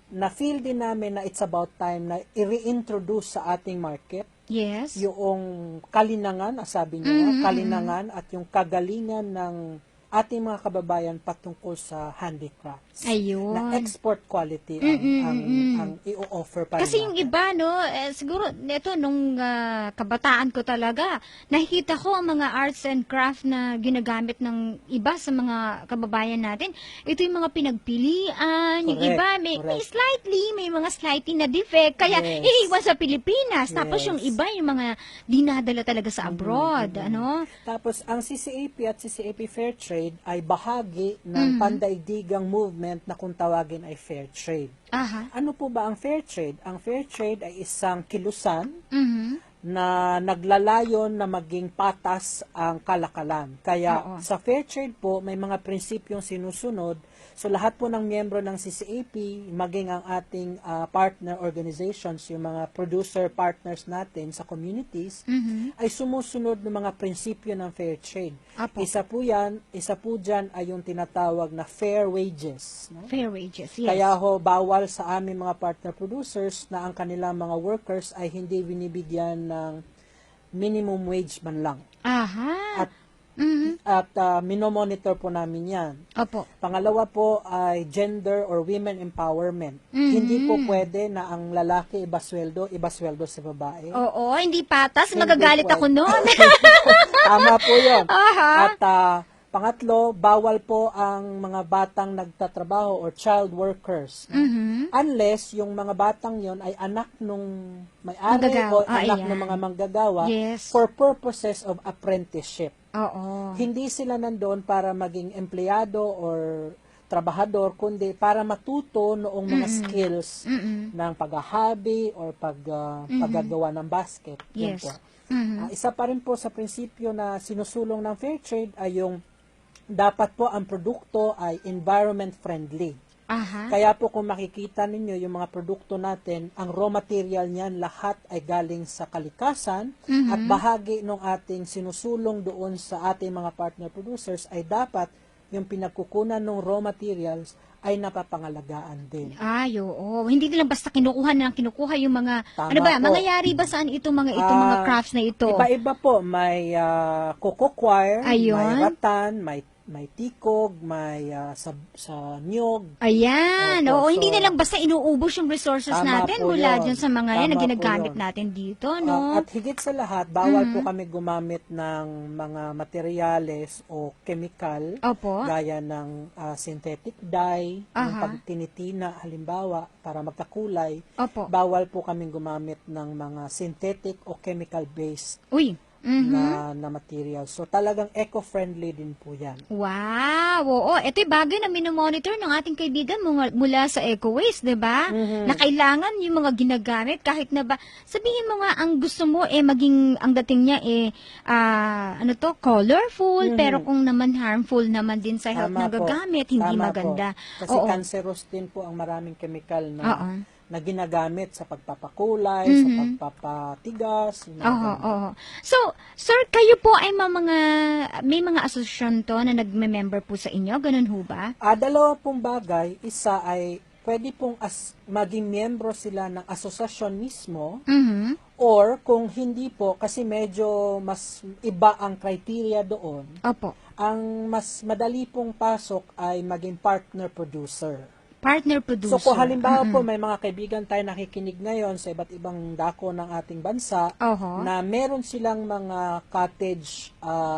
na-feel din namin na it's about time na i-reintroduce sa ating market Yes. yung kalinangan, sabi niyo, kalinangan at yung kagalingan ng ating mga kababayan patungkol sa handicrafts. Ayun. Na export quality ang i-offer pa Kasi rin yung natin. iba, siguro, ito, nung kabataan ko talaga, nakikita ko ang mga arts and craft na ginagamit ng iba sa mga kababayan natin. Ito yung mga pinagpilian, yung Correct, iba, may mga slightly na defect, kaya Yes. iiwan sa Pilipinas. Tapos Yes. yung iba, yung mga dinadala talaga sa abroad, Tapos, ang CCAP at CCAP Fair Trade trade ay bahagi ng pandaigdigang movement na kung tawagin ay fair trade. Aha. Ano po ba ang fair trade? Ang fair trade ay isang kilusan Mhm. na naglalayon na maging patas ang kalakalan. Kaya sa fair trade po, may mga prinsipyong sinusunod. So lahat po ng miyembro ng CCAP, maging ang ating partner organizations, yung mga producer partners natin sa communities, ay sumusunod ng mga prinsipyo ng fair trade. Apo. Isa po dyan ay yung tinatawag na fair wages. No? Fair wages, yes. Kaya bawal sa aming mga partner producers na ang kanilang mga workers ay hindi binibigyan ng minimum wage man lang. Aha. At minomonitor po namin yan. Opo. Pangalawa po ay gender or women empowerment. Hindi po pwede na ang lalaki ibasweldo sa babae. Oo, hindi patas. Hindi Magagalit pwede. ako noon. Tama po yun. Aha. At pangatlo, bawal po ang mga batang nagtatrabaho or child workers. Unless yung mga batang yon ay anak nung may-ari o Manggagawa. anak Ayan. ng mga manggagawa Yes. for purposes of apprenticeship. Oo. Hindi sila nandoon para maging empleyado or trabahador, kundi para matuto noong mga skills ng paghahabi or paggagawa ng basket. Yun Yes. po. Isa pa rin po sa prinsipyo na sinusulong ng fair trade ay yung dapat po ang produkto ay environment friendly. Aha. Kaya po kung makikita ninyo yung mga produkto natin, ang raw material niyan lahat ay galing sa kalikasan at bahagi ng ating sinusulong doon sa ating mga partner producers ay dapat yung pinagkukunan ng raw materials ay napapangalagaan din. Ay, oo. Hindi nila basta kinukuha yung mga, Tama ano ba, po. mangyayari ba saan itong mga crafts na ito? Iba-iba po. May coco coir, Ayun. may rattan, may tikog, may sa niyog. Ayan. Opo, Oo, so, hindi na lang basta inuubos yung resources Tama natin po mula yun. dyan sa mga yan na Tama po ginagamit yun. natin dito, no? At higit sa lahat, bawal po kami gumamit ng mga materyales o chemical Opo. gaya ng synthetic dye, yung Aha. pag tinitina halimbawa para magkakulay. Opo. Bawal po kaming gumamit ng mga synthetic o chemical-based Uy. na material. So talagang eco-friendly din po yan. Wow! Oo, ito'y bagay na minomonitor ng ating kaibigan mula sa EcoWaste, di ba? Na kailangan yung mga ginagamit kahit na ba, sabihin mo nga ang gusto mo maging, ang dating niya colorful, pero kung naman harmful naman din sa health Tama na po. gagamit, hindi Tama maganda. Po. Kasi cancerous din po ang maraming chemical na ginagamit sa pagpapakulay, sa pagpapatigas. yung mga ganun. Oo. So, sir, kayo po ay may mga asosasyon to na nagme-member po sa inyo, ganun ho ba? Dalawa pong bagay. Isa ay pwede pong maging miyembro sila ng asosasyon mismo or kung hindi po, kasi medyo mas iba ang criteria doon, Opo. ang mas madali pong pasok ay maging partner producer. Partner producer. So kung halimbawa po may mga kaibigan tayo nakikinig ngayon sa iba't ibang dako ng ating bansa Oho. na meron silang mga cottage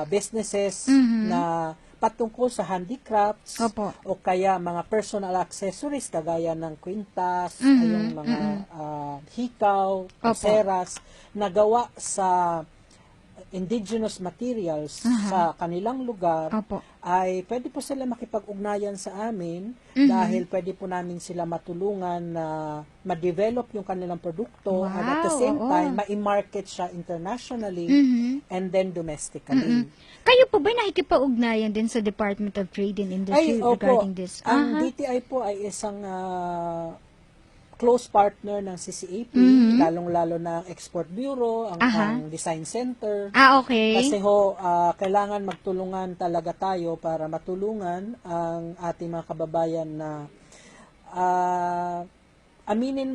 businesses na patungkol sa handicrafts Opo. o kaya mga personal accessories kagaya ng kwintas, yung mga hikaw, pulseras na gawa sa indigenous materials sa kanilang lugar, Opo. ay pwede po sila makipag-ugnayan sa amin dahil pwede po namin sila matulungan na ma-develop yung kanilang produkto and at the same time, ma-market siya internationally and then domestically. Kayo po ba nakikipag-ugnayan din sa Department of Trade and Industry regarding this? Ang DTI po ay isang close partner ng CCAP, lalong-lalo na ang Export Bureau, ang Design Center. Okay. Kasi kailangan magtulungan talaga tayo para matulungan ang ating mga kababayan na aminin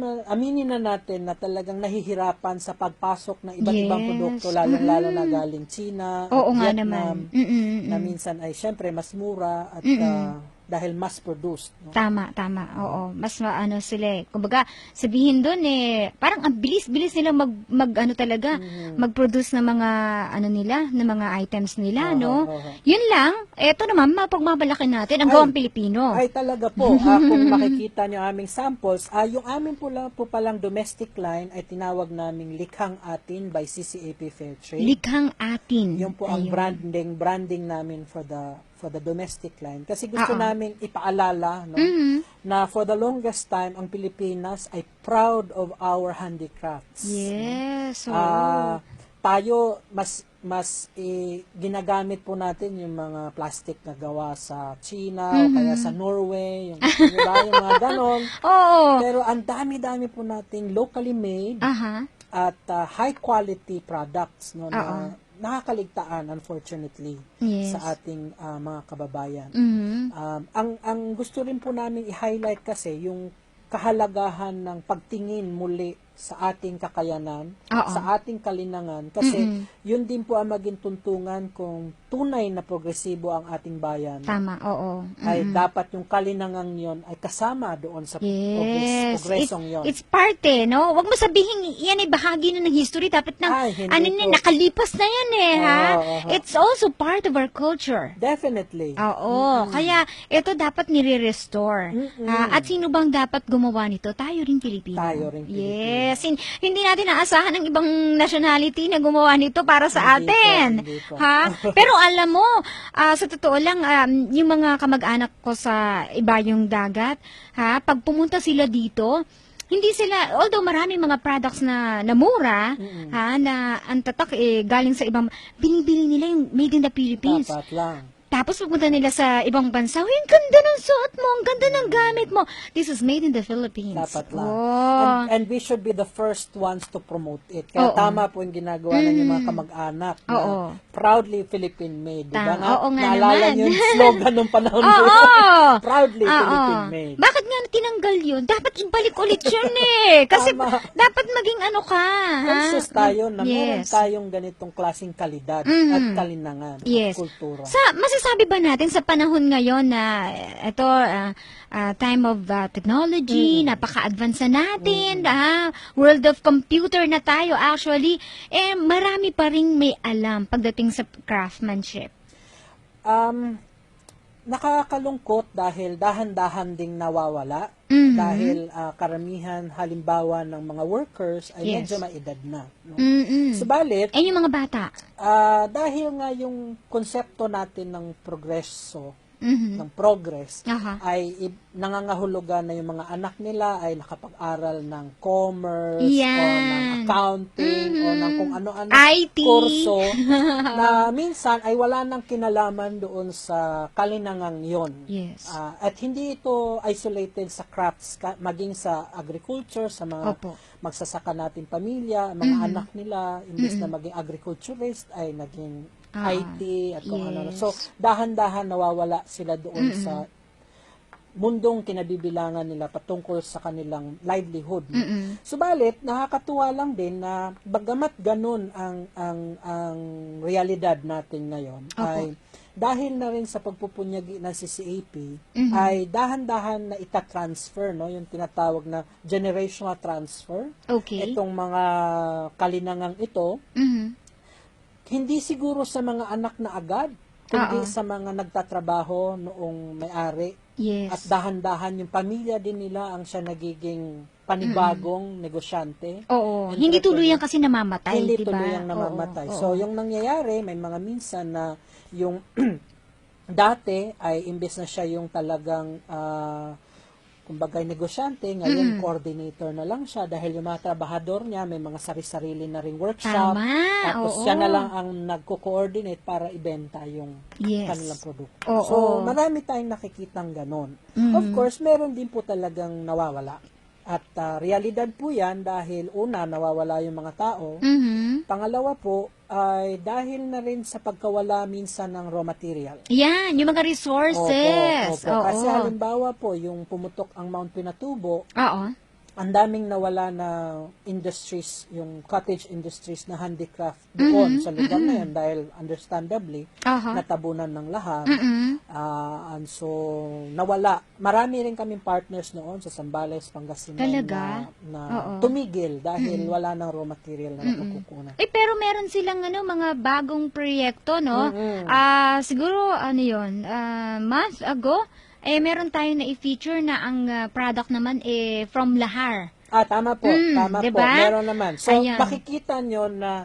na natin na talagang nahihirapan sa pagpasok ng iba't ibang produkto, lalong-lalo na galing China, Oo nga Vietnam, naman. na minsan ay syempre mas mura at dahil mass produced. No? Tama. Oo. Mas maano sila Kumbaga, sabihin doon parang ang bilis-bilis nila mag-produce ng mga ng mga items nila, no? Yun lang. Eto naman mapagmamalaki natin ang gawang Pilipino. Ay talaga po. Kung makikita niyo aming samples, yung amin po palang domestic line ay tinawag naming Likhang Atin by CCAP Fair Trade. Likhang Atin. Yung po ang Ayun. branding namin for for the domestic line. Kasi gusto Oo. naming ipaalala, no, na for the longest time, ang Pilipinas ay proud of our handicrafts. Yes. Ah, tayo, ginagamit po natin yung mga plastic na gawa sa China o kaya sa Norway, diba, yung mga ganon. Oo. Pero ang dami-dami po nating locally made Aha. at high quality products, no, na nakakaligtaan, unfortunately, Yes. sa ating mga kababayan. Mhm. Ang gusto rin po namin i-highlight kasi yung kahalagahan ng pagtingin muli sa ating kakayanan, Oo. sa ating kalinangan, kasi yun din po ang maging tuntungan kung tunay na progresibo ang ating bayan. Tama, oo. Ay dapat yung kalinangan yon ay kasama doon sa Yes. progresong yon. It's parte, no? Wag mo sabihin yan ay bahagi na ng history. Dapat na, Ay, hindi po. nakalipas na yan ha? Oo. It's also part of our culture. Definitely. Oo. Kaya, ito dapat nire-restore. At sino bang dapat gumawa nito? Tayo rin Pilipino. Tayo rin Pilipino. Yes. Hindi natin naasahan ng ibang nationality na gumawa nito para sa Hindi po, atin. hindi po. Ha? Pero alam mo, sa totoo lang, yung mga kamag-anak ko sa ibayong dagat, pag pumunta sila dito, hindi sila, although maraming mga products na mura, na ang tatak galing sa ibang, binibili nila yung made in the Philippines. Dapat lang. Tapos pupunta nila sa ibang bansa, "Uy, ang ganda ng suot mo, ang ganda ng gamit mo. This is made in the Philippines." Dapat lang. Oh. And we should be the first ones to promote it. Kaya Oo. tama po yung ginagawa ng yung mga kamag-anak na Oo. proudly Philippine made. Diba Tama. nga? Oo nga Naalala naman. niyo yung slogan ng panahon Oo. na yun? Proudly Oo. Philippine made. Bakit nga tinanggal yun? Dapat ibalik ulit yun eh. Kasi Tama. dapat maging ano ka. Conscious tayo na meron Yes. tayong ganitong klaseng kalidad at kalinangan Yes. at kultura. Masasabi ba natin sa panahon ngayon na ito, time of technology, napaka-advance na natin, world of computer na tayo actually, marami pa rin may alam pagdating sa craftsmanship. Nakakalungkot dahil dahan-dahan ding nawawala dahil karamihan halimbawa ng mga workers ay Yes. medyo maedad na. No? Mm-mm. Subalit, Yung mga bata. dahil nga yung konsepto natin ng progreso, Mhm. ng progress, Aha. ay nangangahulugan na yung mga anak nila ay nakapag-aral ng commerce o ng Yan. accounting o ng kung ano-ano IT. kurso na minsan ay wala nang kinalaman doon sa kalinangang yon. Yes. At hindi ito isolated sa crafts, maging sa agriculture, sa mga Opo. magsasaka natin pamilya, mga anak nila, imbes na maging agriculturist, ay naging IT at kung ano. Yes. So, dahan-dahan nawawala sila doon sa mundong kinabibilangan nila patungkol sa kanilang livelihood. Subalit, nakakatuwa lang din na bagamat ganun ang realidad natin ngayon, ay dahil na rin sa pagpupunyagi ng CCAP, ay dahan-dahan na itatransfer, no, yung tinatawag na generational transfer. Okay. Itong mga kalinangang ito, Mhm. hindi siguro sa mga anak na agad, kundi sa mga nagtatrabaho noong may-ari. Yes. At dahan-dahan yung pamilya din nila ang siya nagiging panibagong negosyante. Oo. Entrepreneur. Hindi tuluyan kasi namamatay, Hindi diba? tuluyang namamatay. Oo, So, oo. yung nangyayari, may mga minsan na yung dati ay imbes na siya yung talagang kumbaga negosyante, ngayon coordinator na lang siya dahil yung mga trabahador niya may mga sari-sarili na ring workshop. Tama, Tapos oo. siya na lang ang nagko-coordinate para ibenta yung Yes. kanilang produkto. Oo. So, marami tayong nakikitang ganon. Of course, meron din po talagang nawawala. At realidad po yan dahil una, nawawala yung mga tao. Mhm. Pangalawa po, ay dahil na rin sa pagkawala minsan ng raw material. Yan, yung mga resources. Opo. Kasi halimbawa po, yung pumutok ang Mount Pinatubo, Oo. ang daming nawala na industries, yung cottage industries na handicraft doon sa lugar na yan dahil understandably, Aha. natabunan ng lahat. Mm-mm. And so, nawala. Marami rin kaming partners noon sa Zambales, Pangasinan Talaga? na Oo. tumigil dahil wala ng raw material na nakukunan. Pero meron silang mga bagong proyekto, no? Siguro, month ago, meron tayong na-feature na ang product naman from Lahar. Tama po. Tama diba? po. Meron naman. So, Ayan. makikita nyo na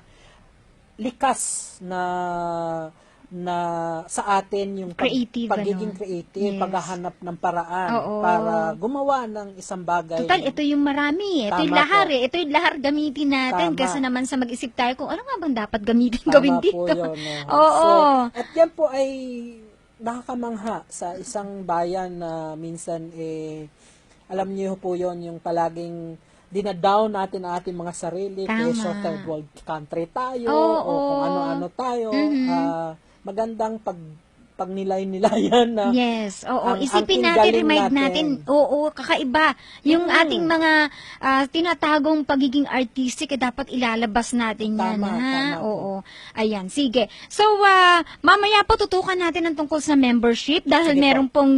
likas na na sa atin yung Creative, pagiging ano? creative, Yes. paghahanap ng paraan Oo. para gumawa ng isang bagay. Total, ito yung marami. Ito yung Tama lahar po. Ito yung lahar gamitin natin. Tama. Kasi naman sa mag-isip tayo kung ano nga bang dapat gamitin, Tama gawin po dito. yun, no? Oo. So, at yan po ay nakakamangha sa isang bayan na minsan alam niyo po yon yung palaging dinadown natin ang ating mga sarili Tama. kaya third world country tayo Oo. o kung ano-ano tayo. Mhm. Magandang pagnilay-nilayan na Yes, oo. ang Isipin natin, galing remind natin, oo, kakaiba. Yung ating mga tinatagong pagiging artistic, dapat ilalabas natin yan. Tama, Ha? tama po. Oo. Ayan, sige. So, mamaya po tutukan natin ang tungkol sa membership dahil Sige po. meron pong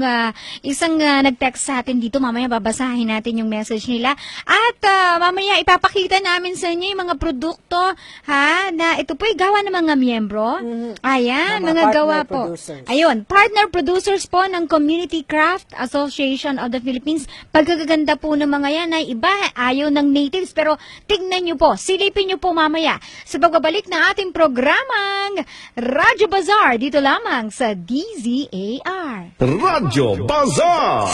isang nag-text sa atin dito. Mamaya babasahin natin yung message nila. At mamaya ipapakita namin sa inyo yung mga produkto, ha, na ito po ay gawa ng mga miyembro. Ayan, Mga mga gawa partner po. producers. Ayun, partner producers po ng Community Craft Association of the Philippines. Pagkaganda po ng mga yan ay iba, ayaw ng natives. Pero tignan nyo po, silipin nyo po mamaya sa pagbabalik na ating programang Radyo Bazaar dito lamang sa DZAR. Radyo Bazaar!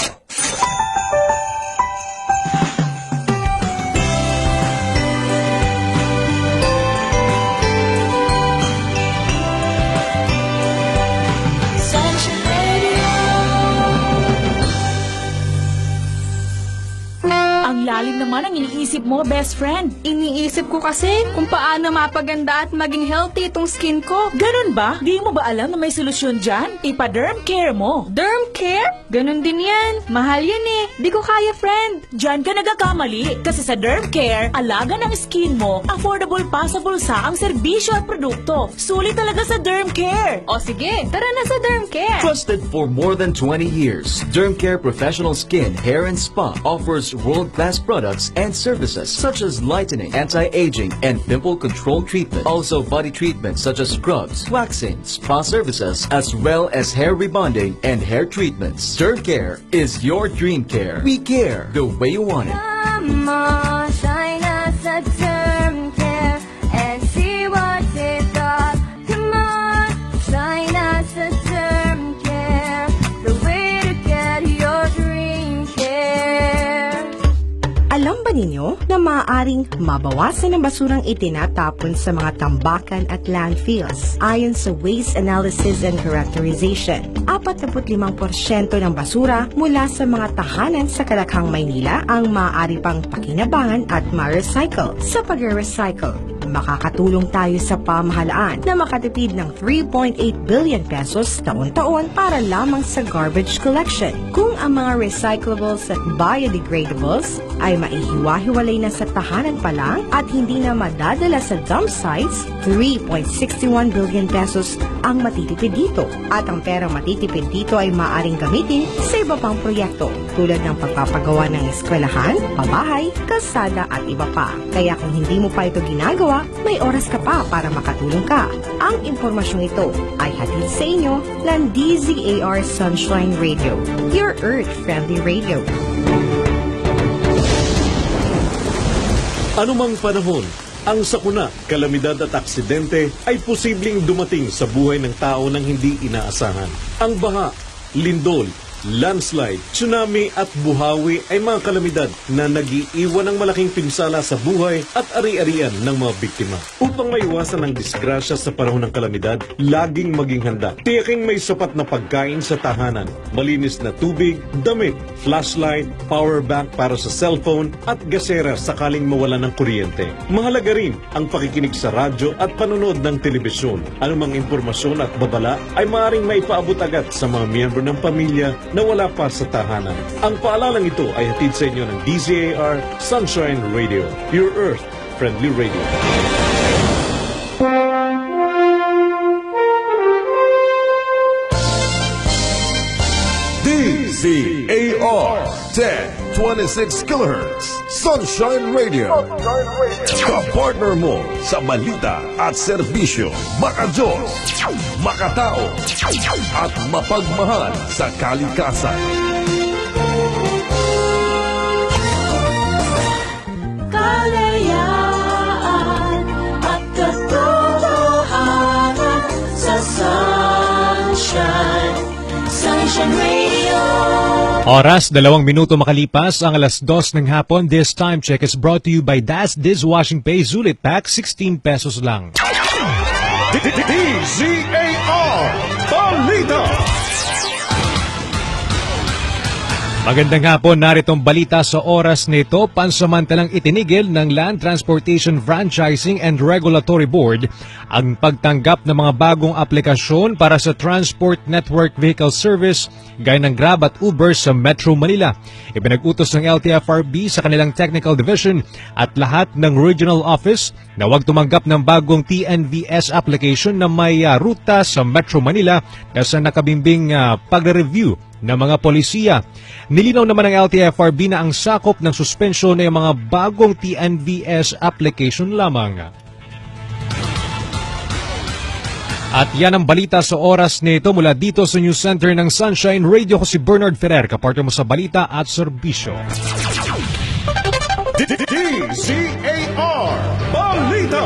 Ang lalim naman ang iniisip mo, best friend. Iniisip ko kasi kung paano mapaganda at maging healthy itong skin ko. Ganun ba? Di mo ba alam na may solusyon dyan? Ipa-derm care mo. Derm care? Ganun din yan. Mahal yan eh. Di ko kaya, friend. Diyan ka nagkakamali kasi sa derm care, alaga ng skin mo, affordable pa sa bulsa ang serbisyo at produkto. Sulit talaga sa derm care. O sige, tara na sa derm care. Trusted for more than 20 years, Dermcare Professional Skin, Hair and Spa offers world-class products and services such as lightening, anti-aging, and pimple control treatment. Also body treatments such as scrubs, waxing, spa services, as well as hair rebonding and hair treatments. Dermcare is your dream care. We care the way you want it. Shine us a derm care and see what it does. Come on, shine us a derm care. The way to get your dream care. Alam ba ninyo na maaaring mabawasan ang basurang itinatapon sa mga tambakan at landfills? Ayon sa Waste Analysis and Characterization, 45% ng basura mula sa mga tahanan sa Kalakhang, Maynila ang maaari pang pakinabangan at ma-recycle. Sa pag-recycle, makakatulong tayo sa pamahalaan na makatipid ng 3.8 billion pesos taon-taon para lamang sa garbage collection. Kung ang mga recyclables at biodegradables ay maihiwa-hiwalay na sa tahanan pa lang at hindi na madadala sa dump sites, 3.61 billion pesos ang matitipid dito. At ang perang matitipid dito ay maaaring gamitin sa iba pang proyekto tulad ng pagpapagawa ng eskwelahan, pabahay, kalsada at iba pa. Kaya kung hindi mo pa ito ginagawa, may oras ka pa para makatulong ka. Ang impormasyong ito ay hatid sa inyo ng DZAR Sunshine Radio, your Earth-friendly radio. Anumang panahon, ang sakuna, kalamidad at aksidente ay posibleng dumating sa buhay ng tao nang hindi inaasahan. Ang baha, lindol, landslide, tsunami at buhawi ay mga kalamidad na nag-iiwan ng malaking pinsala sa buhay at ari-arian ng mga biktima. Upang maiwasan ang disgrasya sa panahon ng kalamidad, laging maging handa. Tiyaking may sapat na pagkain sa tahanan, malinis na tubig, damit, flashlight, power bank para sa cellphone at gasera sakaling mawala ng kuryente. Mahalaga rin ang pakikinig sa radyo at panonood ng telebisyon. Anumang impormasyon at babala ay maaaring maipaabot agad sa mga miyembro ng pamilya na wala pa sa tahanan. Ang paalalang ito ay hatid sa inyo ng DZAR Sunshine Radio, your Earth-friendly radio. DZAR 1026 kHz Sunshine Radio. Ka-partner mo sa balita at serbisyo, maka-Diyos, makatao, at mapagmahal sa kalikasan. Kalayaan at katotohanan sa Oras, 2 minuto makalipas ang alas 2 ng hapon. This time check is brought to you by Das Dishwashing Pay Zulit Pack, 16 pesos lang. DZAR Balita. Magandang hapon, naritong balita sa oras nito. Pansamantalang itinigil ng Land Transportation Franchising and Regulatory Board ang pagtanggap ng mga bagong aplikasyon para sa Transport Network Vehicle Service gaya ng Grab at Uber sa Metro Manila. Ipinag-utos ng LTFRB sa kanilang Technical Division at lahat ng Regional Office na huwag tumanggap ng bagong TNVS application na may ruta sa Metro Manila na sa nakabimbing pagre-review ng mga polisiya. Nilinaw naman ng LTFRB na ang sakop ng suspensyon ay mga bagong TNVS application lamang. At yan ang balita sa oras nito mula dito sa News Center ng Sunshine Radio. Ko si Bernard Ferrer, kapartner mo sa balita at serbisyo. DZAR Balita.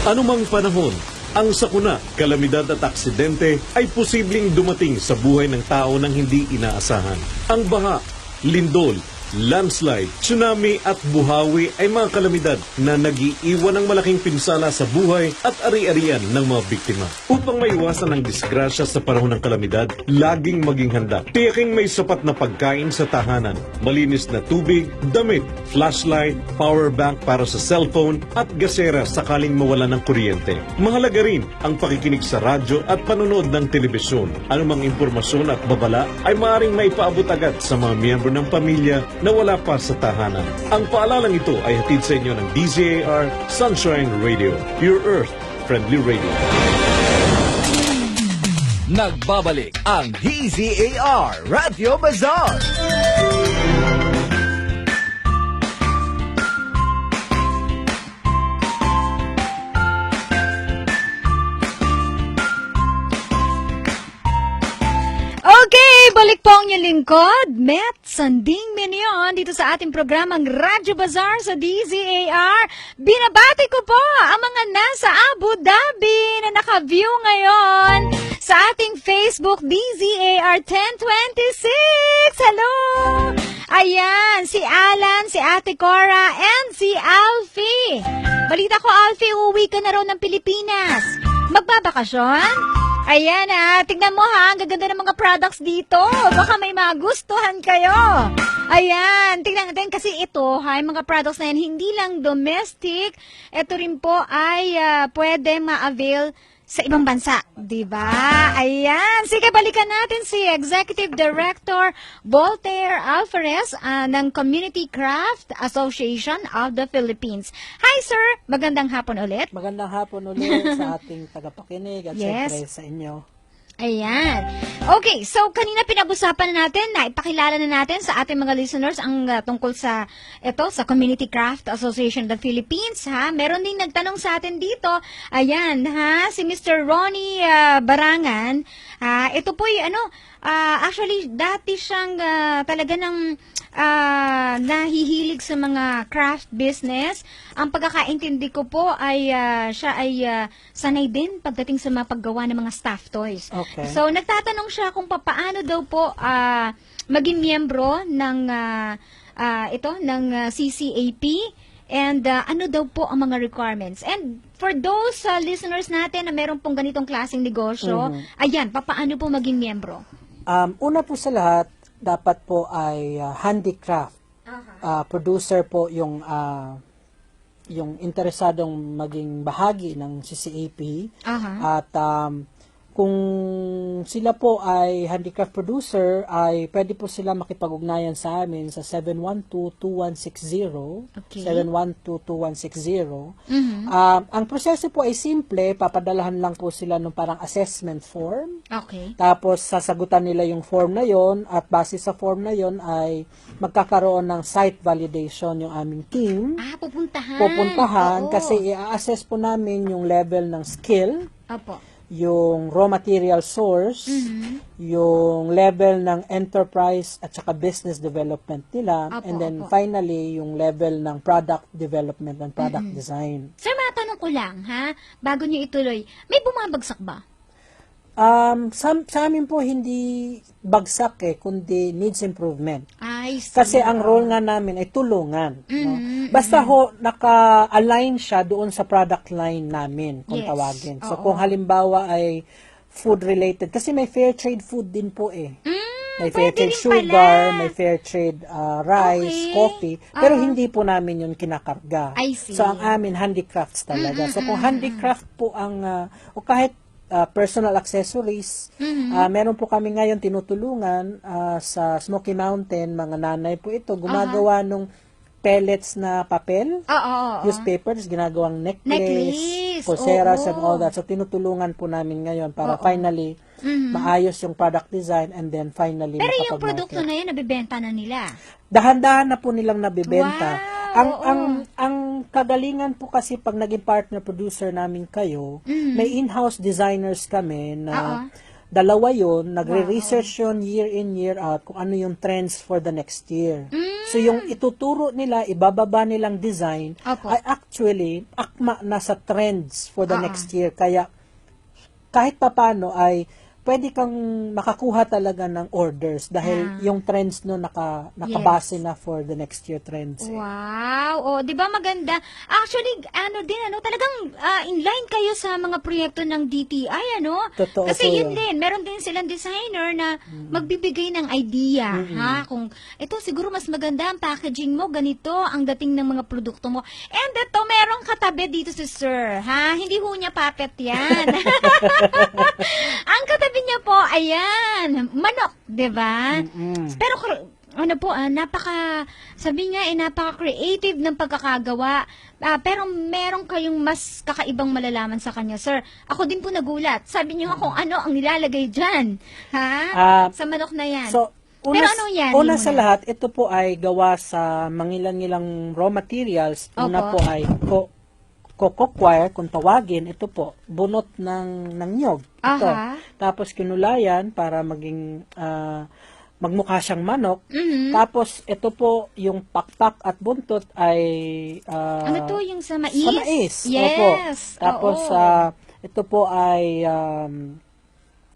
Anumang panahon, ang sakuna, kalamidad at aksidente ay posibleng dumating sa buhay ng tao nang hindi inaasahan. Ang baha, lindol, landslide, tsunami at buhawi ay mga kalamidad na nag-iiwan ng malaking pinsala sa buhay at ari-arian ng mga biktima. Upang maiwasan ang disgrasya sa panahon ng kalamidad, laging maging handa. Tiyaking may sapat na pagkain sa tahanan, malinis na tubig, damit, flashlight, power bank para sa cellphone at gasera sakaling mawala ng kuryente. Mahalaga rin ang pakikinig sa radyo at panonood ng telebisyon. Anumang impormasyon at babala ay maaaring maipaabot agad sa mga miyembro ng pamilya na wala pa sa tahanan. Ang paalalang ito ay hatid sa inyo ng DZAR Sunshine Radio, Your Earth Friendly Radio. Nagbabalik ang DZAR Radio Bazaar. Okay, balik po ang inyong lingkod, Met Sanding Minion, dito sa ating programang Radyo Bazaar sa DZAR. Binabati ko po ang mga nasa Abu Dhabi na naka-view ngayon sa ating Facebook DZAR 1026. Hello! Ayan, si Alan, si Ate Cora, and si Alfie. Balita ko, Alfie, uuwi ka na raw ng Pilipinas. Magbabakasyon? Ayan tingnan mo ang gaganda ng mga products dito. Baka may magustuhan kayo. Ayan, tingnan natin kasi ito, yung mga products na yan, hindi lang domestic. Ito rin po ay pwede ma-avail sa ibang bansa, di ba? Ayan, sige, balikan natin si Executive Director Voltaire Alvarez ng Community Craft Association of the Philippines. Hi, sir! Magandang hapon ulit. Magandang hapon ulit sa ating tagapakinig at siyempre sa inyo. Ayan. Okay, so kanina pinag-usapan na natin, na ipakilala na natin sa ating mga listeners ang tungkol sa sa Community Craft Association of the Philippines, ha. Meron ding nagtanong sa atin dito. Ayan, ha, si Mr. Ronnie Barangan. Ito po actually dati siyang talaga ng nahihilig sa mga craft business. Ang pagkakaintindi ko po ay siya ay sanay din pagdating sa mga paggawa ng mga staff toys. Okay. So nagtatanong siya kung paano daw po maging miyembro ng ng CCAP and ano daw po ang mga requirements. And for those listeners natin na meron pong ganitong klaseng negosyo, ayan, paano po maging miyembro? Una po sa lahat, dapat po ay handicraft. Producer po yung interesadong maging bahagi ng CCAP. At kung sila po ay handicraft producer, ay pwede po sila makipag-ugnayan sa amin sa 712-2160. Okay. 712-2160. Ang proseso po ay simple, papadalahan lang po sila ng parang assessment form. Okay. Tapos sasagutan nila yung form na yon at base sa form na yon ay magkakaroon ng site validation yung aming team. Pupuntahan kasi i-assess po namin yung level ng skill. Opo. Yung raw material source, yung level ng enterprise at saka business development nila, and then finally yung level ng product development and product design. Sir, matanong ko lang, bago nyo ituloy, may bumabagsak ba? Sa amin po hindi bagsak kundi needs improvement. I see. Kasi ang role nga namin ay tulungan. No? Basta naka-align siya doon sa product line namin, kung Yes. tawagin. So Oo. kung halimbawa ay food-related, kasi may fair trade food din po May fair pwede trade rin sugar, pala. may fair trade rice, Okay. coffee, pero hindi po namin yun kinakarga. I see. So ang amin, handicrafts talaga. So kung handicraft po ang, o kahit personal accessories, meron po kami ngayon tinutulungan sa Smoky Mountain, mga nanay po ito, gumagawa nung pellets na papel, Oo. newspapers, ginagawang necklace, Necklace, pulseras oo. and all that. So tinutulungan po namin ngayon para finally maayos yung product design and then finally Pero yung makapag-market. produkto na yan, nabibenta na nila. Dahan-dahan na po nilang nabibenta. Wow, Ang kagalingan po kasi pag naging partner producer namin kayo, may in-house designers kami na dalawa yun, nagre-research yun year in, year out kung ano yung trends for the next year. So yung ituturo nila, ibababa nilang design, Opo. ay actually akma na sa trends for the next year. Kaya kahit papano ay pwede kang makakuha talaga ng orders dahil yung trends no nakabase na for the next year trends. Wow. O, di ba maganda? Actually, talagang in line kayo sa mga proyekto ng DTI, ano? Totoo Kasi po yun yun. din, meron din silang designer na magbibigay ng idea, ha? Kung ito siguro mas maganda ang packaging mo, ganito ang dating ng mga produkto mo. And ito, merong katabi dito si Sir, ha? Hindi ho niya puppet yan. Ang katabi niya po, ayan, manok, di ba? Pero sabi niya, napaka-creative ng pagkakagawa. Pero meron kayong mas kakaibang malalaman sa kanya, Sir. Ako din po nagulat. Sabi niyo nga kung ano ang nilalagay dyan. Ha? Sa manok na yan. So, pero ano yan? Una sa lahat, ito po ay gawa sa mangilan-ngilang raw materials. Una Opo. po ay coco coir, kung tawagin, ito po, bunot ng nyog. Ito. Aha. Tapos kinulayan para maging magmukha siyang manok. Tapos ito po, yung pakpak at buntot ay Ano to, yung sa mais? sa mais. Yes. Opo. Tapos ito po ay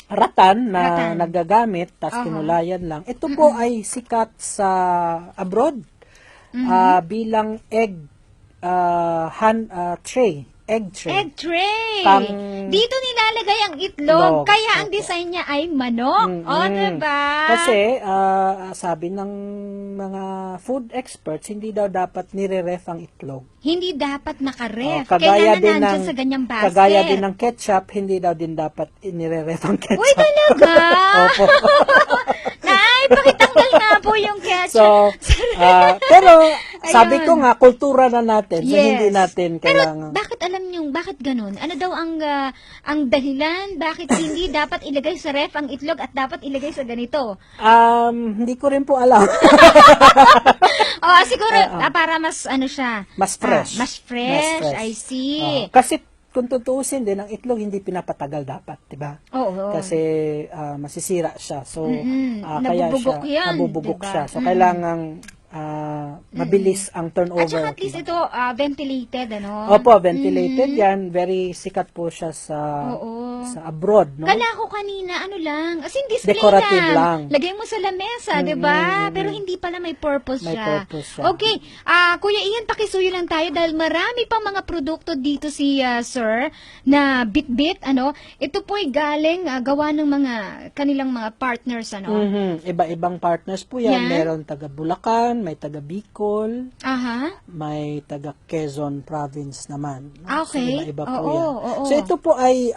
ratan na nagagamit, tapos kinulayan lang. Ito po ay sikat sa abroad bilang egg tray. Egg tray. Egg tray. Pang- Dito nilalagay ang itlog, Itlog. kaya ang design niya ay manok. O, diba? Kasi, sabi ng mga food experts, hindi daw dapat nire-ref ang itlog. Hindi dapat nakaref. Kagaya Kailangan din nandyan ng sa ganyang basket. kagaya din ng ketchup, hindi daw din dapat nire-ref ang ketchup. Uy, talaga? Opo. Nay, pakitanggal na po yung So, ketchup. pero sabi Ayun. ko nga, kultura na natin. So, Yes. hindi natin kailangan. Bakit alam niyo, bakit ganun? Ano daw ang dahilan? Bakit hindi dapat ilagay sa ref ang itlog at dapat ilagay sa ganito? Hindi ko rin po alam. Siguro, para mas siya. Mas fresh. Mas fresh. Mas fresh. I see. Kasi kung tutuusin din, ang itlog hindi pinapatagal dapat, di ba? Oo. Kasi masisira siya. So, kaya Nabubugok siya, yan, nabubugok diba? siya. So, kailangan mabilis ang turnover. At saka at least ito, ventilated, ano? Opo, ventilated yan. Very sikat po siya sa abroad, no? Kala ko kanina, display Decorative lang. Lagay mo sa lamesa, di ba? Pero hindi pala may purpose May siya. purpose siya. Okay, Kuya Ian, pakisuyo lang tayo dahil marami pang mga produkto dito si Sir na bit-bit, ano? Ito po'y galing gawa ng mga kanilang mga partners, ano? Iba-ibang partners po yan. Yan. Meron taga Bulacan, may taga Bicol, Aha. may taga Quezon province naman. No? Okay. So, iba-iba po Oo, yan. oo. So, ito po ay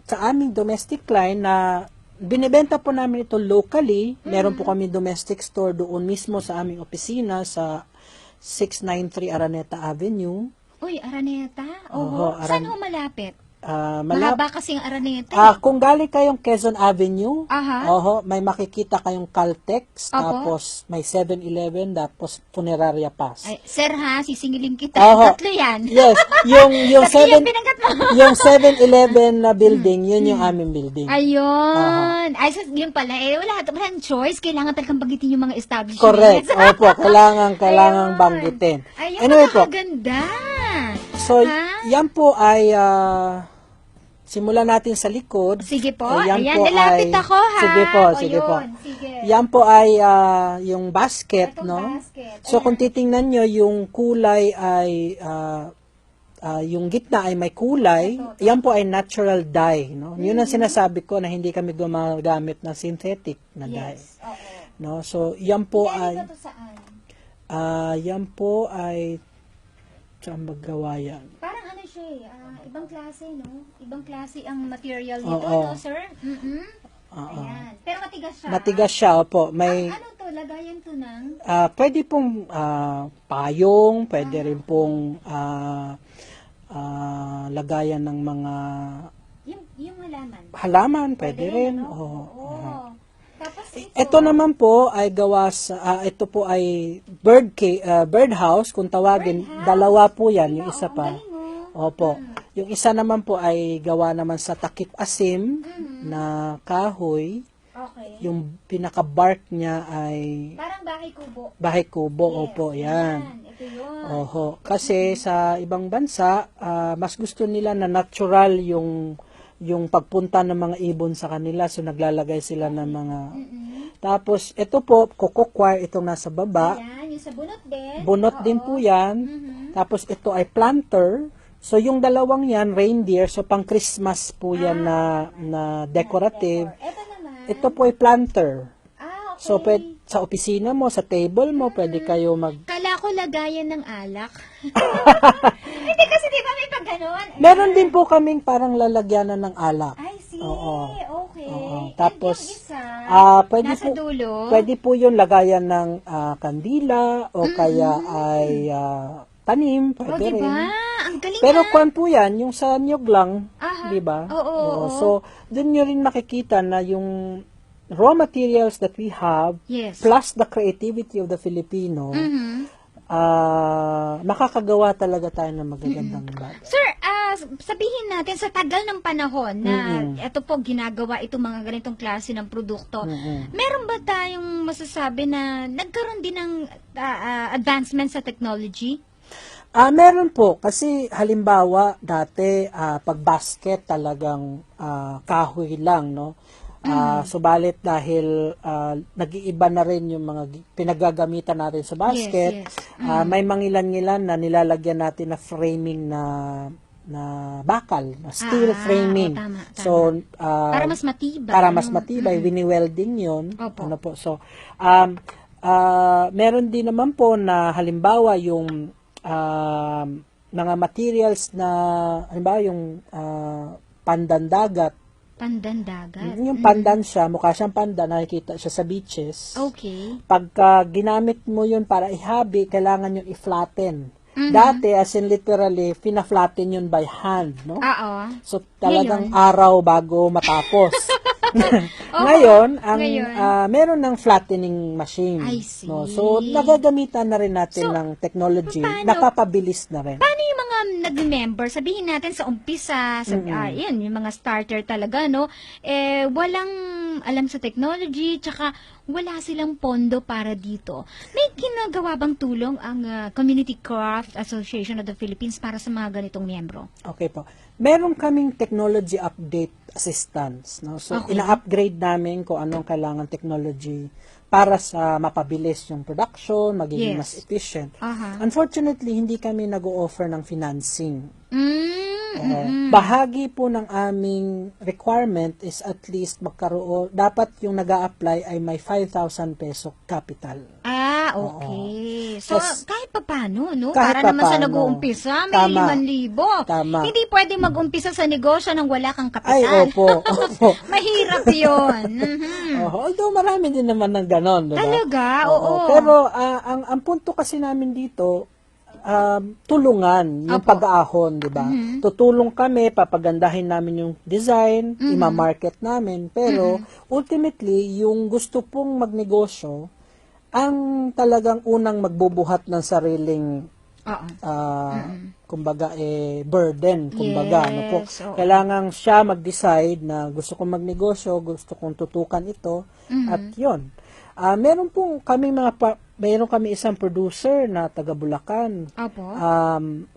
sa aming domestic line na binibenta po namin ito locally. Meron po kami domestic store doon mismo sa aming opisina sa 693 Araneta Avenue. Uy, Araneta? Oo, Saan ho malapit? Malap- Mahaba kasi ang Araneta. kung galing kayong Quezon Avenue, Aha. may makikita kayong Caltex, Opo. tapos may 7-Eleven, tapos Funeraria Pass. Ay, sir ha, sisingilin kita. Oho. Tatlo yan. Yes, yung Tatlo yung pinangkat mo. yung 7-Eleven na building, yun yung aming building. Ayun. Ay, yun pala. Walang choice. Kailangan talagang bagitin yung mga establishments. Correct. Opo, kailangan banggitin. Ayun, Anyway po, ganda. so yan po ay simulan natin sa likod. Sige po. Ayan Ayan, po nilapit ay- ako ha. Sige po, O, sige po. yun, sige. Yan po ay yung basket, Itong no? basket. So Ayan. kung titingnan nyo, yung kulay ay yung gitna ay may kulay. Yan po ay natural dye, no? Yun ang sinasabi ko na hindi kami gumagamit ng synthetic na dye. Yes, oo. No? So yan po Galing ay ba to saan? yan po ay saan maggawa yan? Parang ano siya ibang klase, no? Ibang klase ang material nito, Oo. no, sir? Mm-mm. Oo. Ayan. Pero matigas siya. Matigas siya, opo. May Ano to? Lagayan to ng... pwede pong payong, pwede rin pong lagayan ng mga Yung halaman. halaman, pwede rin. ano? Oo. Oo. Tapos Ito naman po ay gawa sa ito po ay birdhouse kung tawagin. Dalawa po 'yan, yung isa pa. Opo. Yung isa naman po ay gawa naman sa takip asim na kahoy. Okay. Yung pinaka-bark niya ay Parang bahay kubo. bahay kubo. Opo, yan. Ito yun. Oho. Kasi sa ibang bansa, mas gusto nila na natural yung pagpunta ng mga ibon sa kanila. So, naglalagay sila ng mga... Tapos, ito po, cocoquire, itong nasa baba. Ayan, yung sa bunot din. Bunot din po yan. Tapos, ito ay planter. So, yung dalawang yan, reindeer. So, pang Christmas po yan na decorative. Ito naman. Ito po ay planter. Okay. So, sa opisina mo, sa table mo, pwede kayo Kala ko lagayan ng alak. Hindi kasi di ba may pag ganon? Meron din po kaming parang lalagyanan ng alak. I see. Oo. Okay. Oo. Tapos, And yung isa, pwede nasa po, dulo. pwede po yun lagayan ng kandila o kaya ay tanim, pwede diba? rin. Ang galing Pero ah. kwan po yan, yung sa niyog lang, Aha. di ba? Oo. So, dun nyo rin makikita na yung raw materials that we have, Yes. plus the creativity of the Filipino, makakagawa talaga tayo ng magagandang bagay. Sir, sabihin natin sa tagal ng panahon na ito po ginagawa itong mga ganitong klase ng produkto, meron ba tayong masasabi na nagkaroon din ng advancement sa technology? Meron po, kasi halimbawa dati pag basket talagang kahoy lang, no? Subalit dahil nag-iiba na rin yung mga pinagagamitan natin sa basket, Yes. may mangilan-ngilan na nilalagyan natin na framing na bakal, na steel framing. Tama. So, Para mas matibay. para mas matibay, wini-welding yun. Opo. Ano po, so, meron din naman po na halimbawa yung mga materials na, halimbawa yung pandandagat. Pandandagat. Yung pandan siya, mukha siyang pandan, nakikita siya sa beaches. Okay. Pagka ginamit mo yun para ihabi, kailangan yung i-flatten. Dati, as in literally, fina-flatten yun by hand, no? Oo. So, talagang araw bago matapos. Ngayon, meron ng flattening machine. I see. No? So, nagagamitan na rin natin ng technology. Napapabilis na rin. Paano yung mga nag-member? Sabihin natin sa umpisa, yan, yung mga starter talaga, no? Walang alam sa technology, tsaka wala silang pondo para dito. May ginagawa bang tulong ang Community Craft Association of the Philippines para sa mga ganitong miyembro? Okay po. Meron kaming technology update assistance. No? So, ina-upgrade namin kung anong kailangan technology para sa mapabilis yung production, magiging mas efficient. Unfortunately, hindi kami nag-o-offer ng financing. Bahagi po ng aming requirement is at least magkaroon, dapat yung nag-a-apply ay may 5,000 peso capital. Okay. So, kahit pa paano, no? Kahit Para naman sa papaano. nag-uumpisa, may Tama. 5,000. Tama. Hindi pwede mag-umpisa sa negosyo nang wala kang kapital. Ay, opo. Mahirap yun. Although marami din naman ng ganon, diba? Talaga? Oo. Pero ang punto kasi namin dito, tulungan yung pag-aahon, di ba? Tutulong kami, papagandahin namin yung design, ima-market namin, pero ultimately, yung gusto pong magnegosyo, ang talagang unang magbubuhat ng sariling kumbaga burden, kumbaga, ano po. Kailangan siya mag-decide na gusto kong magnegosyo, gusto kong tutukan ito, at yon. Meron kami isang producer na taga Bulacan. Opo.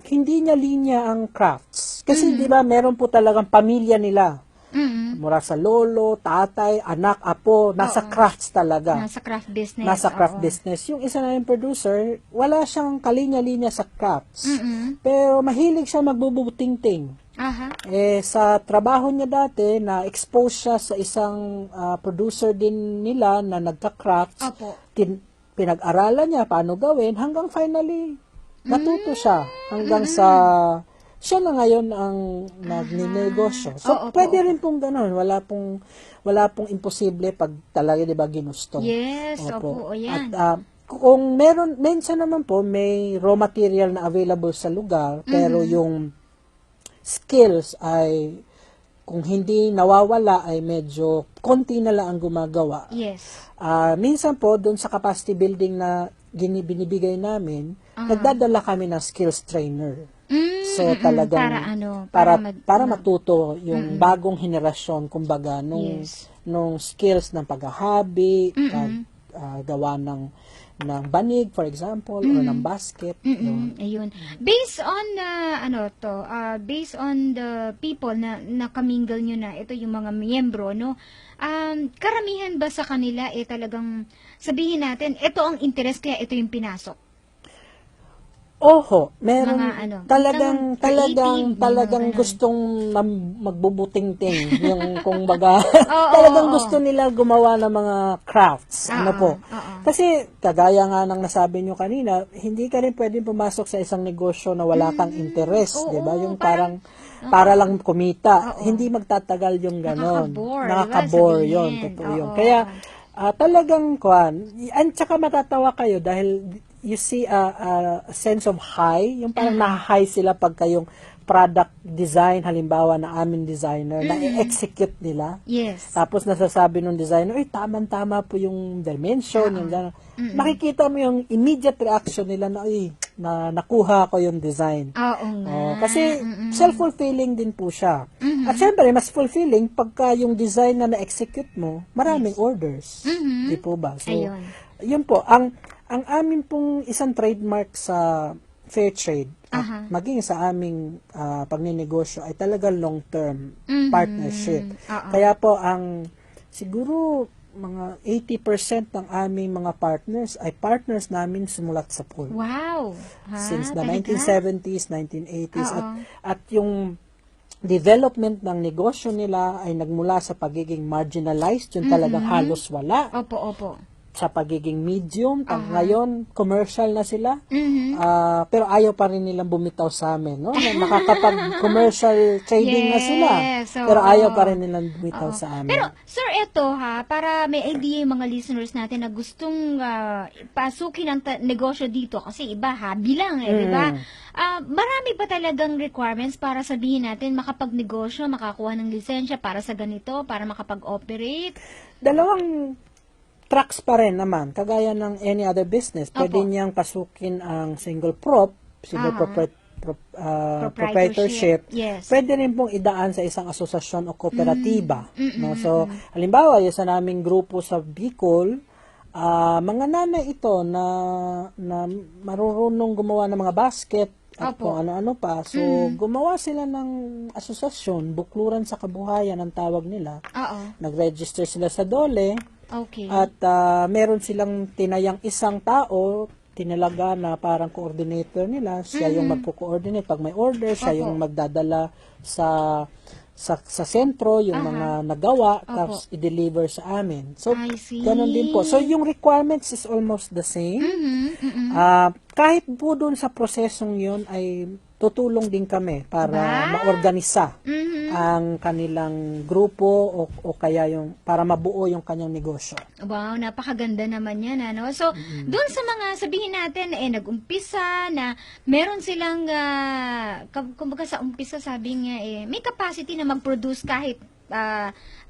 Hindi niya linya ang crafts. crafts. Kasi di ba meron po talagang pamilya nila. Mhm. Mula sa lolo, tatay, anak, apo, nasa crafts talaga. Nasa craft business. Nasa craft oo. business. Yung isa na yung producer, wala siyang kalinya-linya sa crafts. Mhm. Pero mahilig siya magbubuting-ting. Aha. Sa trabaho niya dati, na-expose siya sa isang producer din nila na nagka-crafts. Opo. Pinag-aralan niya paano gawin hanggang finally natuto siya. Hanggang sa siya na ngayon ang nagninegosyo. So, Oo, pwede rin pong ganun. Wala pong imposible pag talaga, di ba, ginusto. Yes, opo, yan. At kung minsan naman po, may raw material na available sa lugar, pero yung skills ay, kung hindi nawawala, ay medyo konti na lang ang gumagawa. Yes. Minsan po, doon sa capacity building na binibigay namin, nagdadala kami ng skills trainer. So talagang para matuto yung bagong henerasyon, kumbaga nung skills ng paghahabi, gawa ng banig, for example, or ng basket. Ayun. Based on based on the people na nakamingle nyo na, ito yung mga miyembro, no? Karamihan ba sa kanila talagang sabihin natin, ito ang interest kaya ito yung pinasok? Oho, meron Mga talagang gustong magbubuting-ting yung kumbaga talagang gusto nila gumawa ng mga crafts. Kasi kagaya nga ng nasabi nyo kanina, hindi ka rin pwedeng pumasok sa isang negosyo na wala kang interest, 'di ba? Yung parang para lang kumita, hindi magtatagal yung ganon. Nakaka-bore yun, totoo yun. Kaya talagang at saka matatawa kayo dahil you see a sense of high, yung parang na-high sila pagka yung product design, halimbawa na aming designer, na-execute nila. Yes. Tapos nasasabi ng designer, tama-tama po yung dimension, yung gano'n. Makikita mo yung immediate reaction nila na, nakuha ko yung design. Kasi self-fulfilling din po siya. At syempre, mas fulfilling pagka yung design na na-execute mo, maraming orders. Di po ba? So, yun po, ang amin pong isang trademark sa fair trade at maging sa aming pagninegosyo ay talaga long-term partnership. Kaya po siguro mga 80% ng aming mga partners ay partners namin simulat sa pool. Wow! Since the 1970s, 1980s. At yung development ng negosyo nila ay nagmula sa pagiging marginalized, yung talagang halos wala. Opo. Sa pagiging medium, ngayon commercial na sila, pero ayaw pa rin nilang bumitaw sa amin, no? Nakakapag-commercial trading na sila, pero ayaw pa rin nilang bumitaw sa amin. Pero, sir, ito para may idea yung mga listeners natin na gustong pasukin ang negosyo dito, kasi iba, bilang, di ba? Marami pa talagang requirements para sabihin natin makapagnegosyo, makakuha ng lisensya para sa ganito, para makapag-operate? Dalawang tracks pa rin naman, kagaya ng any other business. Pwede niyang pasukin ang single proprietorship. Yes. Pwede rin pong idaan sa isang asosasyon o kooperatiba. No? So, halimbawa, yung sa naming grupo sa Bicol, mga nanay ito na marunong gumawa ng mga basket at kung ano-ano pa. So, gumawa sila ng asosasyon, Bukluran sa Kabuhayan ang tawag nila. Nag-register sila sa DOLE. At meron silang tinayang isang tao, tinalaga na parang coordinator nila. Siya yung magko-coordinate. Pag may order, siya yung magdadala sa sentro, yung mga nagawa, tapos i-deliver sa amin. So, ganun din po. So, yung requirements is almost the same. Kahit po dun sa prosesong yun ay tutulong din kami para maorganisa ang kanilang grupo o kaya yung para mabuo yung kanyang negosyo. Wow, napakaganda naman yan. So, doon sa mga sabihin natin, nag-umpisa na meron silang, kumbaga sa umpisa sabi nga, may capacity na mag-produce kahit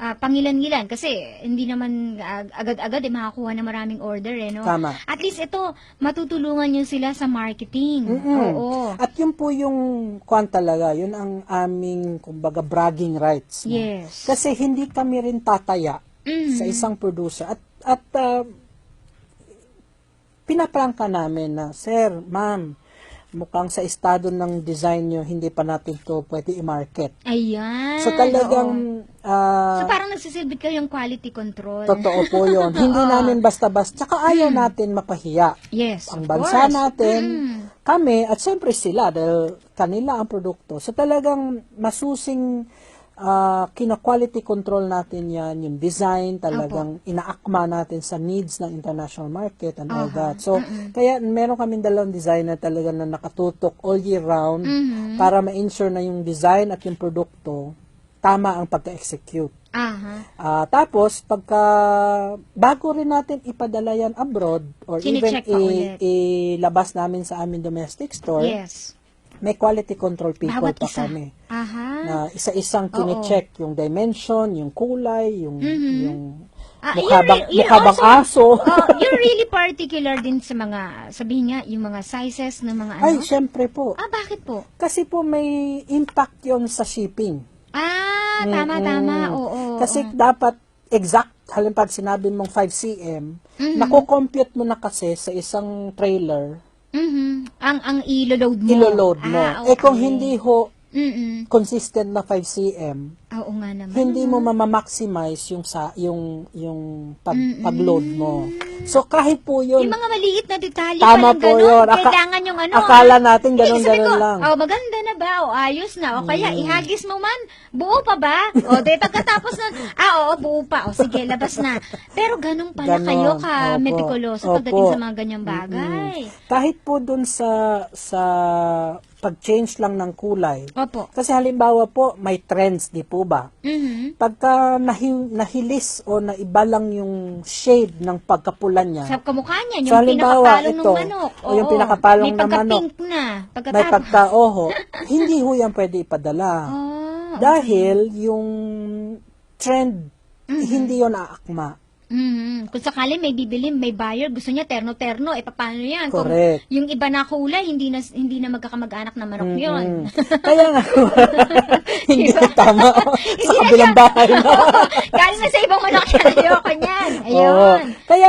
pangilan-ngilan kasi hindi naman agad-agad makakuha ng maraming order no? Tama. At least ito matutulungan nyo sila sa marketing. At yun po yung talaga, yun ang aming kumbaga bragging rights. Yes. Kasi hindi kami rin tataya sa isang producer at pinaprangka namin na, sir, ma'am, mukhang sa estado ng design nyo, hindi pa natin to pwede i-market. Ayan. So talagang, So parang nagsisilbi kayong quality control. totoo po yun. Hindi namin basta-basta, tsaka ayaw natin mapahiya. Yes, Ang of bansa course. natin, kami, at siyempre sila, dahil kanila ang produkto. So talagang masusing kina-quality control natin yan, yung design, talagang inaakma natin sa needs ng international market and all that. So, kaya meron kaming dalawang designer talaga na nakatutok all year round para ma-ensure na yung design at yung produkto tama ang pagka-execute. Tapos, bago rin natin ipadala yan abroad or Chine-check pa ulit. ilabas namin sa aming domestic store, Yes. may quality control people Bawat pa isa. kami. Aha. Na isa-isang kine-check yung dimension, yung kulay, yung You're mukha bang also- aso. you're really particular din sa mga, sabihin nga, yung mga sizes ng mga ano? Ay, syempre po. Bakit po? Kasi po may impact yon sa shipping. Tama. Oo. Kasi dapat exact, halimbawa sinabi mong 5 cm, nako-compute mo na kasi sa isang trailer, Ang ilo-load mo. ilo-load mo. Okay. Kung hindi ho Mm-mm. consistent na 5 cm, Oo nga naman. hindi mo mamamaximize yung pag-load mo. So kahit po yun, Yung mga maliit na detalye tama palang po ganun. yun. Kailangan yung ano. Akala natin Hindi, sabi ganun-ganun ko, lang. maganda na ba? Ayos na. O kaya, ihagis mo man. Buo pa ba? De pagkatapos na, oo, buo pa. O sige, labas na. Pero ganun pala Ganon. kayo ka Opo. metikuloso pagdating Opo. sa mga ganyang bagay. Kahit po dun sa pag-change lang ng kulay. Opo. Kasi halimbawa po, may trends, di po ba? Mhm. Pagka nahilis o naiba lang yung shade ng pagkapulan niya, Sa kamukha niya, So, yung halimbawa, pinakapalong ng ito, manok. o yung pinakapalong May ng manok. pagka-pink na. may Pagkatapos. pagka-oho, hindi ho yan pwede ipadala. Dahil yung trend, hindi yun aakma. Kung sakali may bibili, may buyer, gusto niya terno-terno, paano yan? Correct. Kung yung iba na kulay, hindi na magkakamag-anak na manok yun. Kaya nga, hindi tama. Sa kabilang bahay na. Galing na sa ibang manok yan, ayoko niyan. Ayun. Oo. Kaya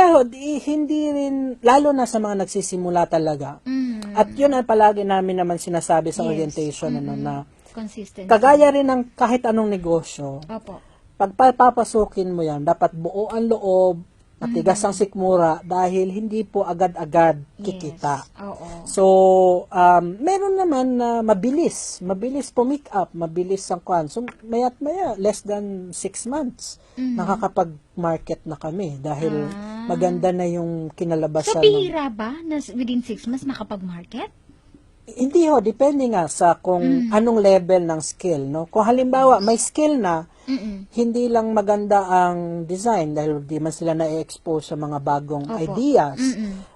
hindi rin, lalo na sa mga nagsisimula talaga. At yun ang palagi namin naman sinasabi sa orientation, na Consistent. kagaya rin ng kahit anong negosyo, Opo. pag papasukin mo yan, dapat buo ang loob, matigas ang sikmura, dahil hindi po agad-agad kikita. Oo. So, meron naman na mabilis pumick up, mabilis ang kwan. So, maya't maya, less than 6 months, nakakapag-market na kami dahil maganda na yung kinalabasan. So, bihira ba na within 6 months makapag-market? Hindi ho, depende nga sa kung anong level ng skill, no? Kung halimbawa, may skill na, hindi lang maganda ang design dahil di man sila na-expose sa mga bagong ideas.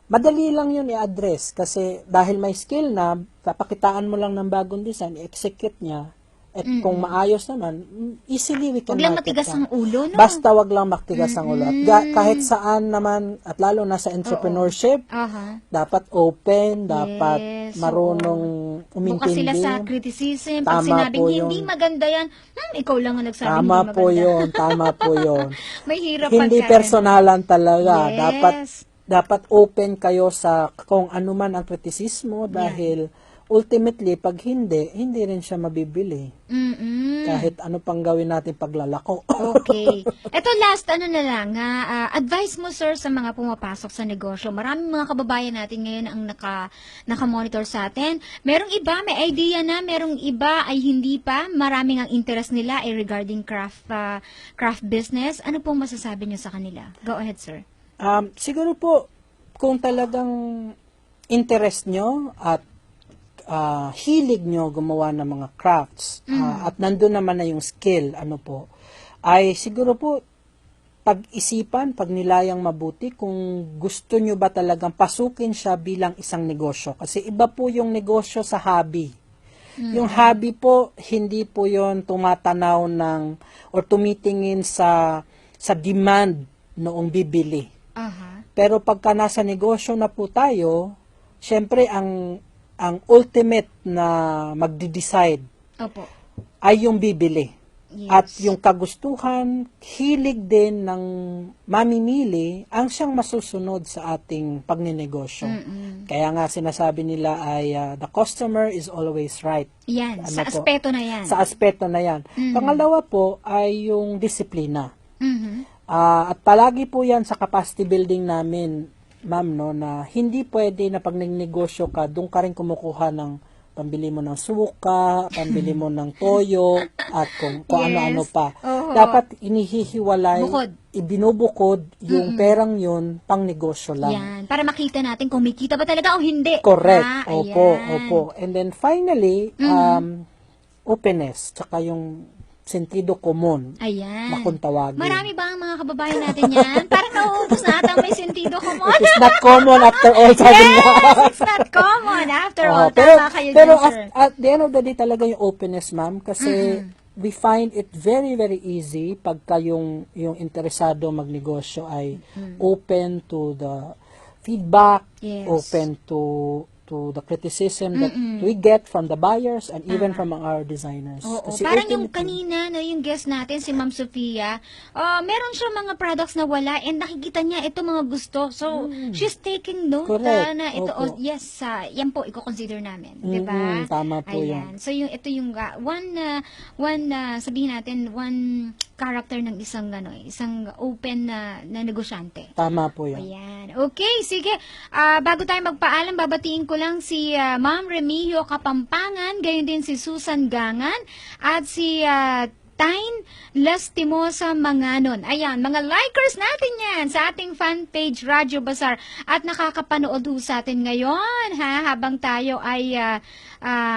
Madali lang yun i-address kasi dahil may skill na, papakitaan mo lang ng bagong design, i-execute niya. At kung maayos naman, easily we can Wag lang market matigas that. ang ulo, no? Basta wag lang matigas ang ulo. At kahit saan naman, at lalo na sa entrepreneurship, dapat open, dapat marunong Bukas sila umintindi. sa criticism. Pag Tama sinabing po hindi yun. maganda yan, ikaw lang ang nagsabi Tama hindi maganda. tama po yun. May hirap Hindi pagka- personalan talaga. Yes. Dapat open kayo sa kung ano man ang kritisismo dahil ultimately, pag hindi rin siya mabibili. Kahit ano pang gawin natin paglalako. Okay. Ito last, na lang, advice mo sir sa mga pumapasok sa negosyo. Maraming mga kababayan natin ngayon ang naka-monitor sa atin. Merong iba, may idea na, merong iba ay hindi pa. Maraming ang interest nila ay regarding craft business. Ano pong masasabi niyo sa kanila? Go ahead, sir. Siguro po, kung talagang interest nyo at hilig nyo gumawa ng mga crafts at nandun naman na yung skill, ay siguro po pag-isipan, pagnilayang mabuti kung gusto nyo ba talagang pasukin siya bilang isang negosyo. Kasi iba po yung negosyo sa hobby. Yung hobby po, hindi po yon tumatanaw or tumitingin sa demand noong bibili. Pero pagka nasa negosyo na po tayo, syempre ang ultimate na magde-decide ay yung bibili. Yes. at yung kagustuhan, hilig din ng mamimili ang siyang masusunod sa ating pagninegosyo. Kaya nga sinasabi nila ay the customer is always right. Yan, Ano sa po? aspeto na yan. Sa aspeto na yan. Pangalawa po ay yung disiplina. Mhm. At palagi po yan sa capacity building namin, ma'am, no, na hindi pwede na pag nagnegosyo ka, doon ka rin kumukuha ng pambili mo ng suka, pambili mo ng toyo, at kung ano-ano pa. Oo. Dapat inihihiwalay, Bukod. ibinubukod yung perang yun pang negosyo lang. Yan, para makita natin kung may kita ba talaga o hindi. Correct. Opo, ayan. opo. And then finally, openness, tsaka yung sentido komon Ayan. na kung tawagin. Marami ba ang mga kababayan natin yan? Parang nauubos na ata may sentido ko mo. It is not common after all, sabi niya. Yes, it's not common. After all, tama kayo pero dyan, sir. at the end of the day talaga yung openness, ma'am, kasi we find it very, very easy pagka yung interesado magnegosyo ay open to the feedback, Yes. open to the criticism that we get from the buyers and even from our designers. Oo, Kasi parang yung ultimately, kanina, no, yung guest natin, si Ma'am Sofia, meron siya mga products na wala and nakikita niya ito mga gusto. So, she's taking note Correct. na ito, Opo. yes, yan po, i-consider namin. Di ba? tama po Ayan. So, ito yung sabihin natin, one character ng isang open na negosyante. tama po yan. Ayan. Okay, sige. Bago tayo magpaalam, babatiin ko lang si Ma'am Remigio Kapampangan, gayon din si Susan Gangan, at si Tain Lastimosa Manganon. Ayan, mga likers natin yan sa ating fan page Radyo Bazaar at nakakapanood ho sa atin ngayon habang tayo ay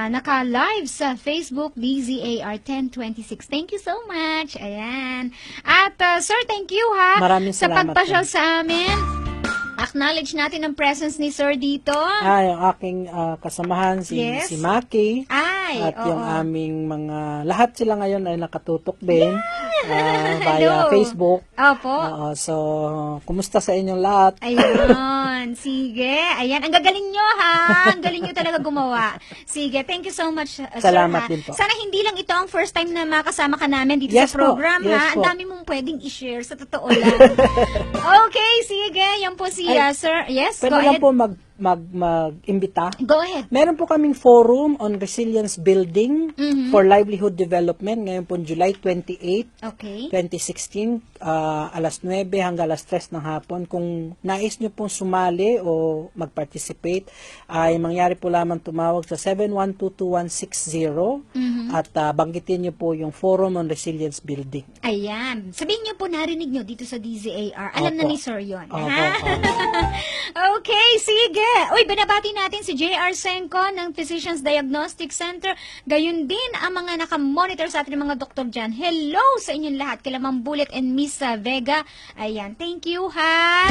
naka-live sa Facebook DZAR 1026. Thank you so much. Ayan. At sir, thank you Maraming sa salamat pagpasyal po. sa amin. Acknowledge natin ang presence ni sir dito. Yung aking kasamahan, si Maki. Ay, At oo. yung aming mga, lahat sila ngayon ay nakatutok din via Hello. Facebook. Opo. So, kumusta sa inyong lahat? Ayun, sige. Ayan, ang gagaling nyo Ang galing nyo talaga gumawa. Sige, thank you so much, Salamat sir. din po. Sana hindi lang ito ang first time na makasama ka namin dito Yes sa po. program, Yes Ang po. dami mong pwedeng i-share, sa totoo lang. Okay, sige. Yan po si sir. Yes, Pwede go lang ahead. po mag-imbita. Go ahead. Meron po kaming forum on resilience building for livelihood development ngayon po July 28, Okay. 2016, alas 9 hanggang alas 3 ng hapon. Kung nais nyo pong sumali o mag-participate, ay mangyari po lamang tumawag sa 7122160 at banggitin nyo po yung Forum on Resilience Building. Ayan. Sabihin niyo po, narinig niyo dito sa DZAR. Alam na Opo. ni Sir yun. Opo, Ha? Okay, sige. Uy, binabati natin si J.R. Senko ng Physicians Diagnostic Center. Gayun din ang mga nakamonitor sa atin mga doktor dyan. Hello sa inyong lahat. Kila Ma'am Bullet and Miss Vega. Ayan, thank you ha.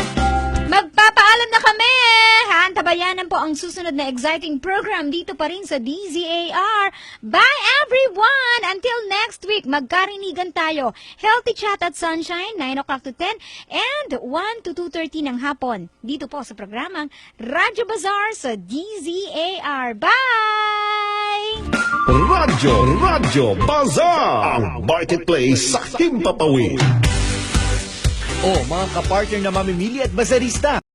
Magpapaalam na kami. Antabayanan po ang susunod na exciting program dito pa rin sa DZAR. Bye everyone! Until next week, magkarinigan tayo. Healthy Chat at Sunshine, 9 o'clock to 10 and 1 to 2:30 ng hapon. Dito po sa programang Radyo Bazaar sa DZAR. Bye! Radyo Bazaar, ang marketplace sa Himpapawid. O mga kapartner na mamimili at bazarista,